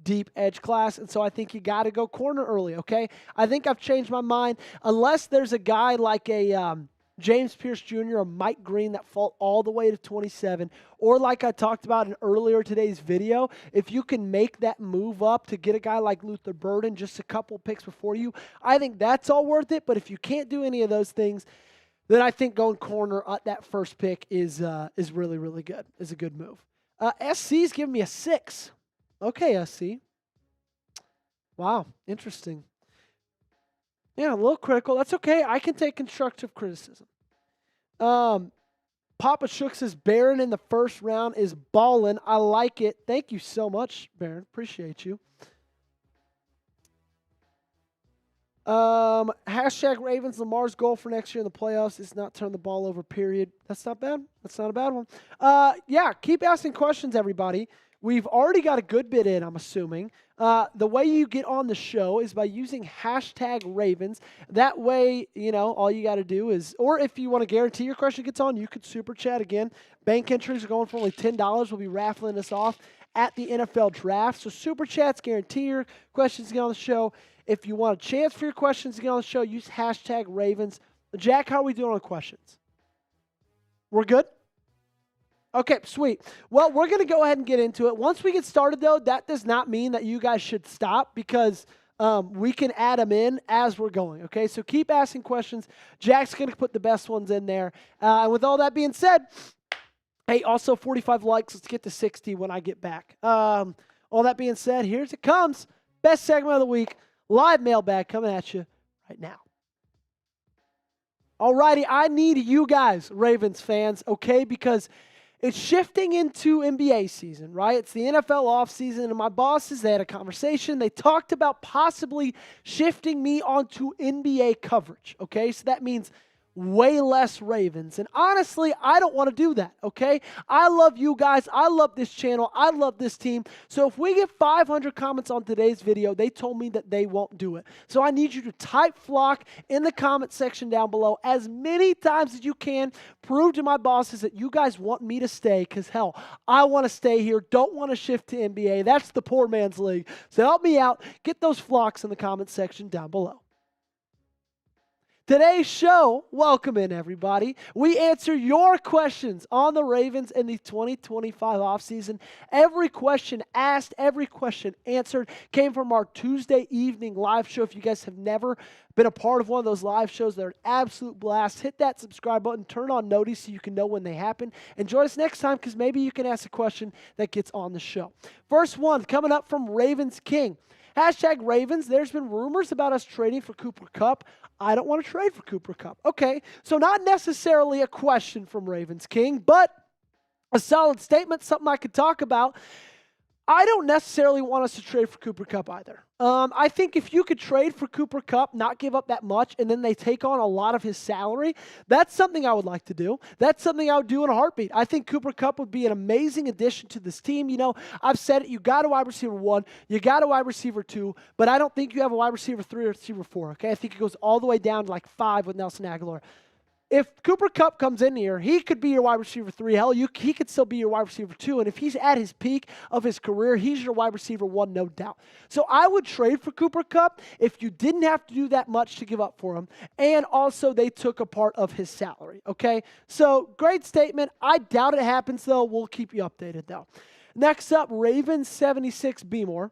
deep edge class, and so I think you got to go corner early, okay? I think I've changed my mind. Unless there's a guy like a James Pierce Jr. or Mike Green that fall all the way to 27, or like I talked about in earlier today's video, if you can make that move up to get a guy like Luther Burden just a couple picks before you, I think that's all worth it. But if you can't do any of those things, then I think going corner at that first pick is really, really good. Is a good move. SC's giving me a 6. Okay, SC. Wow, interesting. Yeah, a little critical. That's okay. I can take constructive criticism. Papa Shook says Barron in the first round is ballin'. I like it. Thank you so much, Barron. Appreciate you. Hashtag Ravens. Lamar's goal for next year in the playoffs is not turn the ball over, period. That's not bad. That's not a bad one. Yeah, keep asking questions, everybody. We've already got a good bit in, I'm assuming. The way you get on the show is by using hashtag Ravens. That way, all you got to do is, or if you want to guarantee your question gets on, you could super chat again. Bank entries are going for only $10. We'll be raffling this off at the NFL draft. So super chats guarantee your questions to get on the show. If you want a chance for your questions to get on the show, use hashtag Ravens. Jack, how are we doing on questions? We're good? Okay, sweet. Well, we're going to go ahead and get into it. Once we get started, though, that does not mean that you guys should stop because we can add them in as we're going, okay? So keep asking questions. Jack's going to put the best ones in there. And with all that being said, hey, also 45 likes. Let's get to 60 when I get back. All that being said, here's it comes. Best segment of the week. Live mailbag coming at you right now. All righty, I need you guys, Ravens fans, okay? Because it's shifting into NBA season, right? It's the NFL offseason, and my bosses, they had a conversation. They talked about possibly shifting me onto NBA coverage, okay? So that means way less Ravens. And honestly, I don't want to do that, okay? I love you guys. I love this channel. I love this team. So if we get 500 comments on today's video, they told me that they won't do it. So I need you to type flock in the comment section down below as many times as you can. Prove to my bosses that you guys want me to stay because, hell, I want to stay here. Don't want to shift to NBA. That's the poor man's league. So help me out. Get those flocks in the comment section down below. Today's show, welcome in everybody. We answer your questions on the Ravens in the 2025 offseason. Every question asked, every question answered came from our Tuesday evening live show. If you guys have never been a part of one of those live shows, they're an absolute blast. Hit that subscribe button, turn on notice so you can know when they happen. And join us next time because maybe you can ask a question that gets on the show. First one coming up from Ravens King. Hashtag Ravens, there's been rumors about us trading for Cooper Kupp. I don't want to trade for Cooper Kupp. Okay, so not necessarily a question from Ravens King, but a solid statement, something I could talk about. I don't necessarily want us to trade for Cooper Kupp either. I think if you could trade for Cooper Kupp, not give up that much, and then they take on a lot of his salary, that's something I would like to do. That's something I would do in a heartbeat. I think Cooper Kupp would be an amazing addition to this team. I've said it, you got a wide receiver 1, you got a wide receiver 2, but I don't think you have a wide receiver 3 or receiver 4, okay? I think it goes all the way down to like 5 with Nelson Aguilar. If Cooper Kupp comes in here, he could be your wide receiver 3. Hell, he could still be your wide receiver 2. And if he's at his peak of his career, he's your wide receiver 1, no doubt. So I would trade for Cooper Kupp if you didn't have to do that much to give up for him. And also, they took a part of his salary, okay? So, great statement. I doubt it happens, though. We'll keep you updated, though. Next up, Ravens76 Beemore.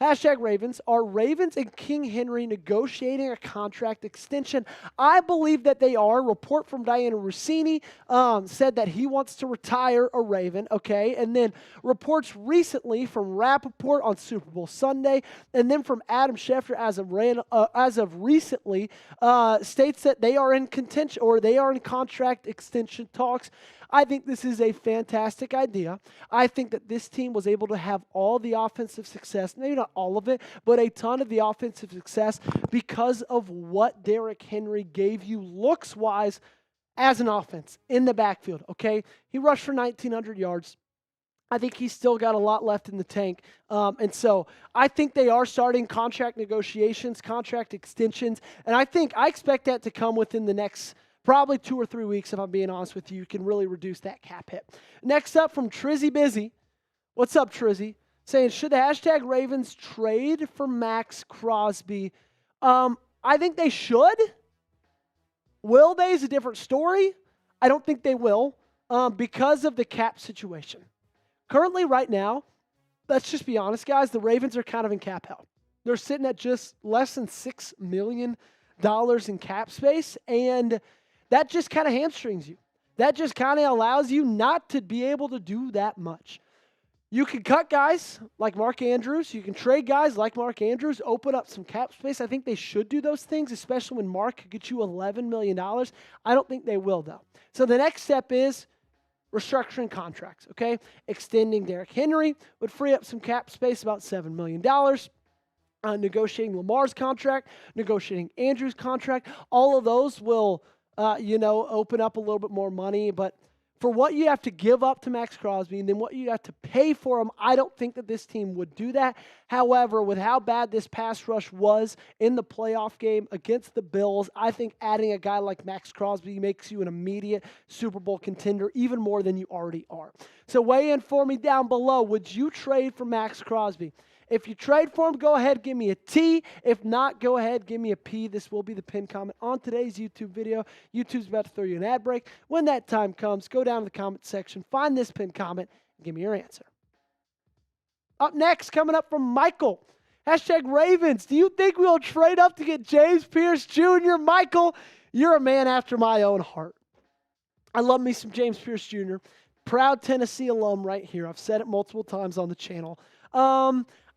Hashtag Ravens. Are Ravens and King Henry negotiating a contract extension? I believe that they are. A report from Diana Rossini said that he wants to retire a Raven, okay? And then reports recently from Rappaport on Super Bowl Sunday, and then from Adam Schefter as of recently states that they are in contention or they are in contract extension talks. I think this is a fantastic idea. I think that this team was able to have all the offensive success, maybe not all of it, but a ton of the offensive success because of what Derrick Henry gave you looks-wise as an offense in the backfield, okay? He rushed for 1,900 yards. I think he's still got a lot left in the tank. And so I think they are starting contract negotiations, contract extensions, and I expect that to come within the next probably 2 or 3 weeks, if I'm being honest with you. You can really reduce that cap hit. Next up from Trizzy Busy. What's up, Trizzy? Saying, should the hashtag Ravens trade for Max Crosby? I think they should. Will they is a different story. I don't think they will because of the cap situation. Currently, right now, let's just be honest, guys, the Ravens are kind of in cap hell. They're sitting at just less than $6 million in cap space, and that just kind of hamstrings you. That just kind of allows you not to be able to do that much. You can cut guys like Mark Andrews. You can trade guys like Mark Andrews, open up some cap space. I think they should do those things, especially when Mark could get you $11 million. I don't think they will, though. So the next step is restructuring contracts, okay? Extending Derrick Henry would free up some cap space, about $7 million. Negotiating Lamar's contract, negotiating Andrews' contract. All of those will, open up a little bit more money, but for what you have to give up to Max Crosby and then what you have to pay for him, I don't think that this team would do that. However, with how bad this pass rush was in the playoff game against the Bills, I think adding a guy like Max Crosby makes you an immediate Super Bowl contender even more than you already are. So weigh in for me down below. Would you trade for Max Crosby? If you trade for him, go ahead, give me a T. If not, go ahead, give me a P. This will be the pinned comment on today's YouTube video. YouTube's about to throw you an ad break. When that time comes, go down to the comment section, find this pinned comment, and give me your answer. Up next, coming up from Michael. #Ravens. Do you think we'll trade up to get James Pierce Jr.? Michael, you're a man after my own heart. I love me some James Pierce Jr. Proud Tennessee alum right here. I've said it multiple times on the channel.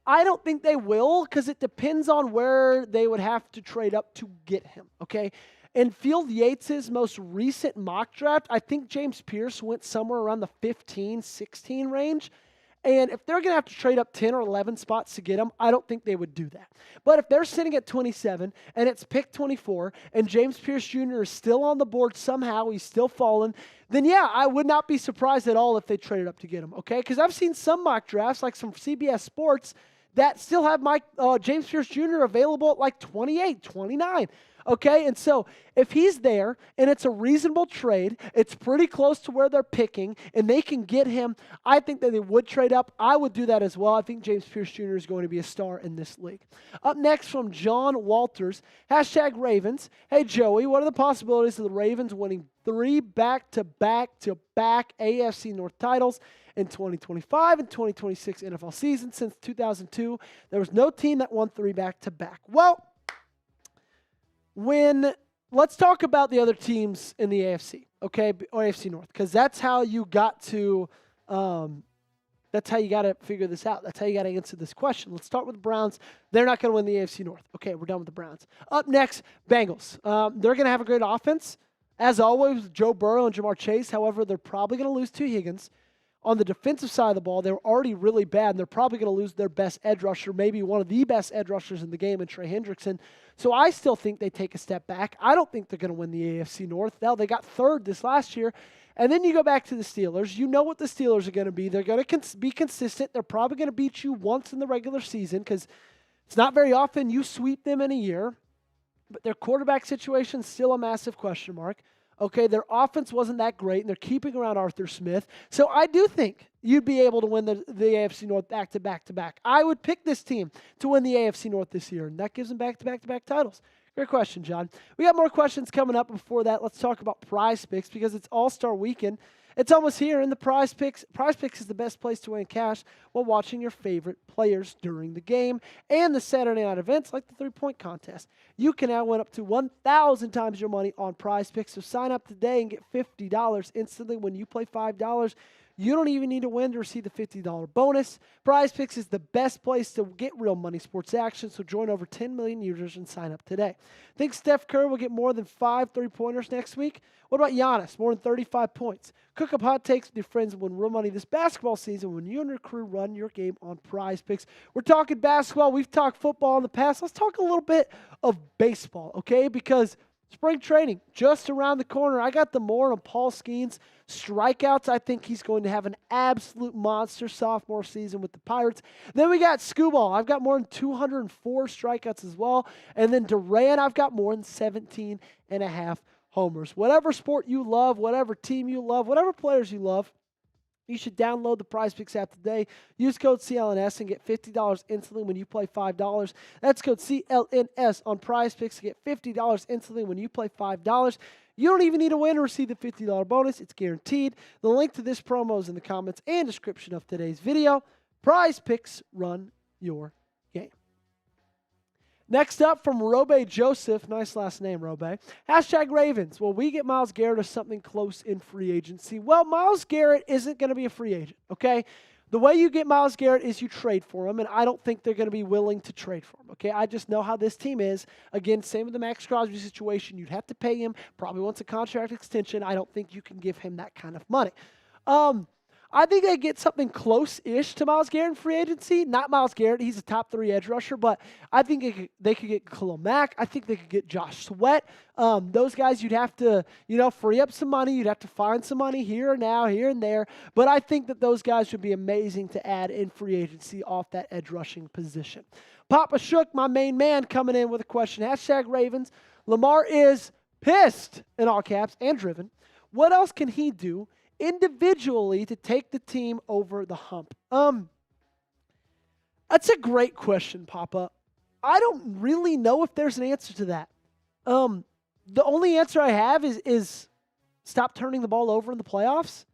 I don't think they will because it depends on where they would have to trade up to get him, okay? In Field Yates' most recent mock draft, I think James Pierce went somewhere around the 15, 16 range. And if they're going to have to trade up 10 or 11 spots to get him, I don't think they would do that. But if they're sitting at 27 and it's pick 24 and James Pierce Jr. is still on the board somehow, he's still falling, then yeah, I would not be surprised at all if they traded up to get him, okay? Because I've seen some mock drafts, like some CBS Sports, that still have James Pierce Jr. available at like 28, 29. Okay, and so if he's there and it's a reasonable trade, it's pretty close to where they're picking, and they can get him, I think that they would trade up. I would do that as well. I think James Pierce Jr. is going to be a star in this league. Up next from John Walters, #Ravens. Hey, Joey, what are the possibilities of the Ravens winning 3 back-to-back-to-back AFC North titles in 2025 and 2026 NFL season? Since 2002, there was no team that won 3 back-to-back. Well, let's talk about the other teams in the AFC, okay, or AFC North, because that's how you got to figure this out. That's how you got to answer this question. Let's start with the Browns. They're not going to win the AFC North. Okay, we're done with the Browns. Up next, Bengals. They're going to have a great offense, as always, with Joe Burrow and Jamar Chase. However, they're probably going to lose T. Higgins. On the defensive side of the ball, they were already really bad, and they're probably going to lose their best edge rusher, maybe one of the best edge rushers in the game, in Trey Hendrickson. So I still think they take a step back. I don't think they're going to win the AFC North. Now, they got 3rd this last year. And then you go back to the Steelers. You know what the Steelers are going to be. They're going to be consistent. They're probably going to beat you once in the regular season because it's not very often you sweep them in a year. But their quarterback situation is still a massive question mark. Okay, their offense wasn't that great, and they're keeping around Arthur Smith. So I do think you'd be able to win the AFC North back-to-back-to-back. I would pick this team to win the AFC North this year, and that gives them back-to-back-to-back titles. Great question, John. We got more questions coming up. Before that, let's talk about Prize Picks because it's All-Star Weekend. It's almost here, and the Prize Picks is the best place to win cash while watching your favorite players during the game and the Saturday night events like the 3-point contest. You can now win up to 1,000 times your money on Prize Picks, so sign up today and get $50 instantly when you play $5. You don't even need to win to receive the $50 bonus. Prize Picks is the best place to get real money sports action, so join over 10 million users and sign up today. Think Steph Curry will get more than 5 3-pointers next week? What about Giannis? More than 35 points. Cook up hot takes with your friends and win real money this basketball season when you and your crew run your game on Prize Picks. We're talking basketball. We've talked football in the past. Let's talk a little bit of baseball, okay? Because spring training just around the corner. I got the more on Paul Skeens' strikeouts. I think he's going to have an absolute monster sophomore season with the Pirates. Then we got Skubal. I've got more than 204 strikeouts as well. And then Duran, I've got more than 17 and a half homers. Whatever sport you love, whatever team you love, whatever players you love, you should download the Prize Picks app today. Use code CLNS and get $50 instantly when you play $5. That's code CLNS on Prize Picks to get $50 instantly when you play $5. You don't even need to win to receive the $50 bonus. It's guaranteed. The link to this promo is in the comments and description of today's video. Prize Picks, run your game. Next up from Robe Joseph, nice last name, Robe. #Ravens. Will we get Myles Garrett or something close in free agency? Well, Myles Garrett isn't going to be a free agent, okay? The way you get Myles Garrett is you trade for him, and I don't think they're going to be willing to trade for him, okay? I just know how this team is. Again, same with the Max Crosby situation. You'd have to pay him. Probably wants a contract extension. I don't think you can give him that kind of money. I think they get something close-ish to Myles Garrett in free agency. Not Myles Garrett. He's a top 3 edge rusher, but I think they could get Khalil Mack. I think they could get Josh Sweat. Those guys, you'd have to, free up some money. You'd have to find some money here and now, here and there. But I think that those guys would be amazing to add in free agency off that edge rushing position. Papa Shook, my main man, coming in with a question. #Ravens. Lamar is pissed, in all caps, and driven. What else can he do individually to take the team over the hump? That's a great question, Papa. I don't really know if there's an answer to that. The only answer I have is stop turning the ball over in the playoffs.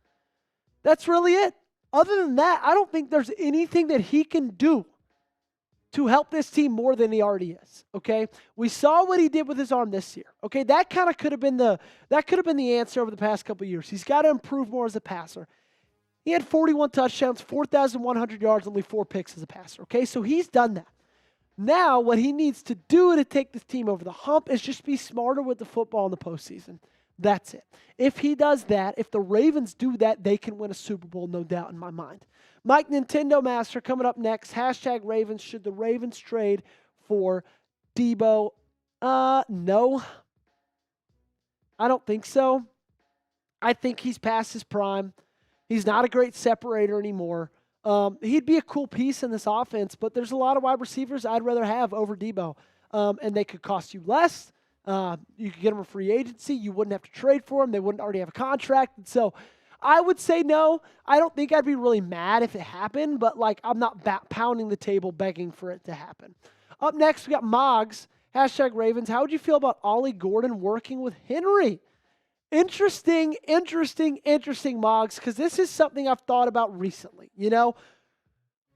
That's really it. Other than that, I don't think there's anything that he can do to help this team more than he already is. Okay, we saw what he did with his arm this year. Okay, that kind of could have been the answer over the past couple of years. He's got to improve more as a passer. He had 41 touchdowns, 4,100 yards, only 4 picks as a passer. Okay, so he's done that. Now, what he needs to do to take this team over the hump is just be smarter with the football in the postseason. That's it. If he does that, if the Ravens do that, they can win a Super Bowl, no doubt in my mind. Mike Nintendo Master coming up next. #Ravens. Should the Ravens trade for Debo? No. I don't think so. I think he's past his prime. He's not a great separator anymore. He'd be a cool piece in this offense, but there's a lot of wide receivers I'd rather have over Debo. And they could cost you less. You could get them a free agency. You wouldn't have to trade for them. They wouldn't already have a contract. And so I would say no. I don't think I'd be really mad if it happened, but I'm not pounding the table begging for it to happen. Up next, we got Moggs. #Ravens. How would you feel about Ollie Gordon working with Henry? Interesting, Moggs, because this is something I've thought about recently.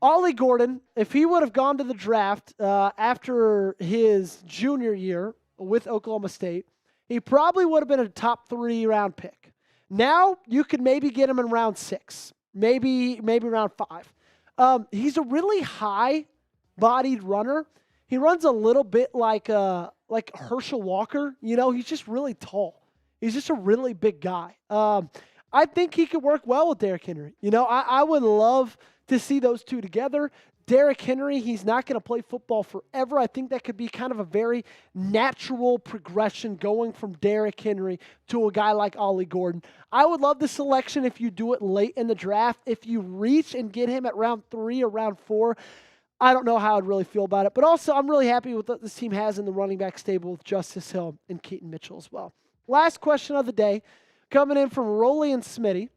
Ollie Gordon, if he would have gone to the draft after his junior year with Oklahoma State, he probably would have been a top 3 round pick. Now, you could maybe get him in round 6, maybe round 5. He's a really high-bodied runner. He runs a little bit like Herschel Walker. He's just really tall. He's just a really big guy. I think he could work well with Derrick Henry. I would love to see those two together. Derrick Henry, he's not going to play football forever. I think that could be kind of a very natural progression going from Derrick Henry to a guy like Ollie Gordon. I would love the selection if you do it late in the draft. If you reach and get him at round 3 or round 4, I don't know how I'd really feel about it. But also, I'm really happy with what this team has in the running back stable with Justice Hill and Keaton Mitchell as well. Last question of the day, coming in from Rolly and Smitty,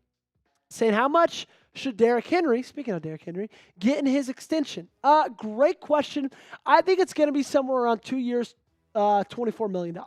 saying how much should Derrick Henry, speaking of Derrick Henry, get in his extension? Great question. I think it's going to be somewhere around 2 years, $24 million. I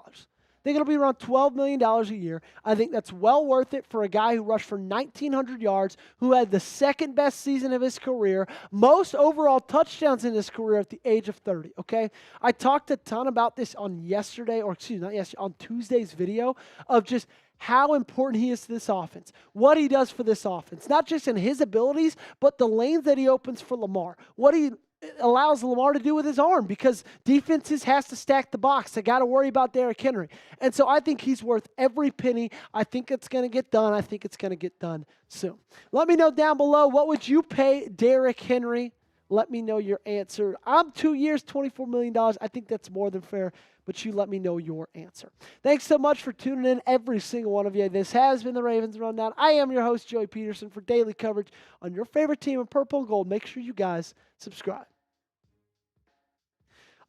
think it'll be around $12 million a year. I think that's well worth it for a guy who rushed for 1,900 yards, who had the second best season of his career, most overall touchdowns in his career at the age of 30, okay? I talked a ton about this on on Tuesday's video of just how important he is to this offense, what he does for this offense, not just in his abilities, but the lanes that he opens for Lamar, what he allows Lamar to do with his arm, because defenses has to stack the box. They got to worry about Derrick Henry. And so I think he's worth every penny. I think it's going to get done. I think it's going to get done soon. Let me know down below, what would you pay Derrick Henry? Let me know your answer. I'm 2 years, $24 million. I think that's more than fair, but you let me know your answer. Thanks so much for tuning in, every single one of you. This has been the Ravens Rundown. I am your host, Joey Petersen. For daily coverage on your favorite team in purple and gold, make sure you guys subscribe.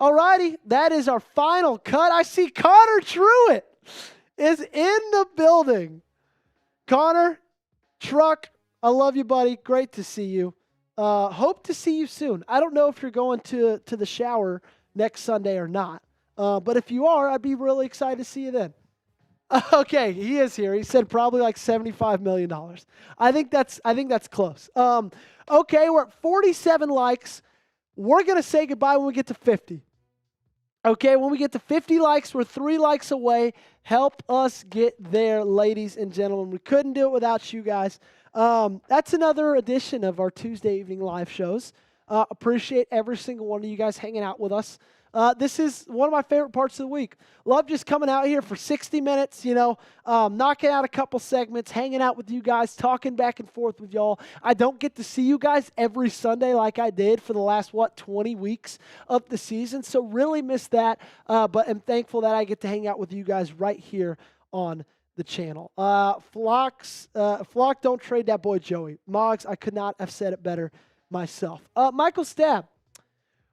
All righty, that is our final cut. I see Connor Truitt is in the building. Connor, Truck, I love you, buddy. Great to see you. Hope to see you soon. I don't know if you're going to the shower next Sunday or not. But if you are, I'd be really excited to see you then. Okay, he is here. He said probably like $75 million. I think that's close. Okay, we're at 47 likes. We're going to say goodbye when we get to 50. Okay, when we get to 50 likes, we're 3 likes away. Help us get there, ladies and gentlemen. We couldn't do it without you guys. That's another edition of our Tuesday evening live shows. Appreciate every single one of you guys hanging out with us. This is one of my favorite parts of the week. Love just coming out here for 60 minutes, knocking out a couple segments, hanging out with you guys, talking back and forth with y'all. I don't get to see you guys every Sunday like I did for the last, 20 weeks of the season. So really miss that, but am thankful that I get to hang out with you guys right here on the channel. Flock, don't trade that boy Joey. Moggs, I could not have said it better myself. Michael Stab,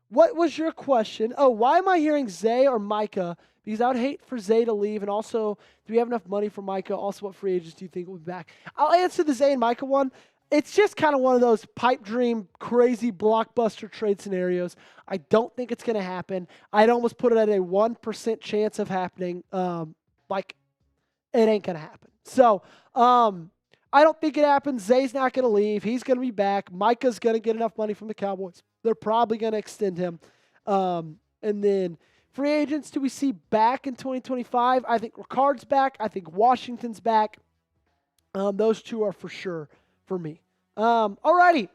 what was your question? Oh, why am I hearing Zay or Micah? Because I would hate for Zay to leave. And also, do we have enough money for Micah? Also, what free agents do you think will be back? I'll answer the Zay and Micah one. It's just kind of one of those pipe dream, crazy blockbuster trade scenarios. I don't think it's going to happen. I'd almost put it at a 1% chance of happening. It ain't going to happen. So, I don't think it happens. Zay's not going to leave. He's going to be back. Micah's going to get enough money from the Cowboys. They're probably going to extend him. And then free agents, do we see back in 2025? I think Ricard's back. I think Washington's back. Those two are for sure for me. All righty.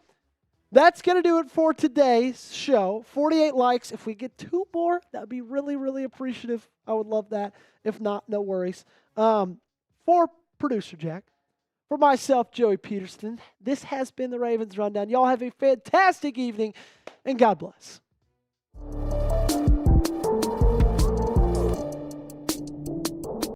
That's going to do it for today's show. 48 likes. If we get 2 more, that would be really, really appreciative. I would love that. If not, no worries. For producer Jack, for myself, Joey Petersen, this has been the Ravens Rundown. Y'all have a fantastic evening, and God bless.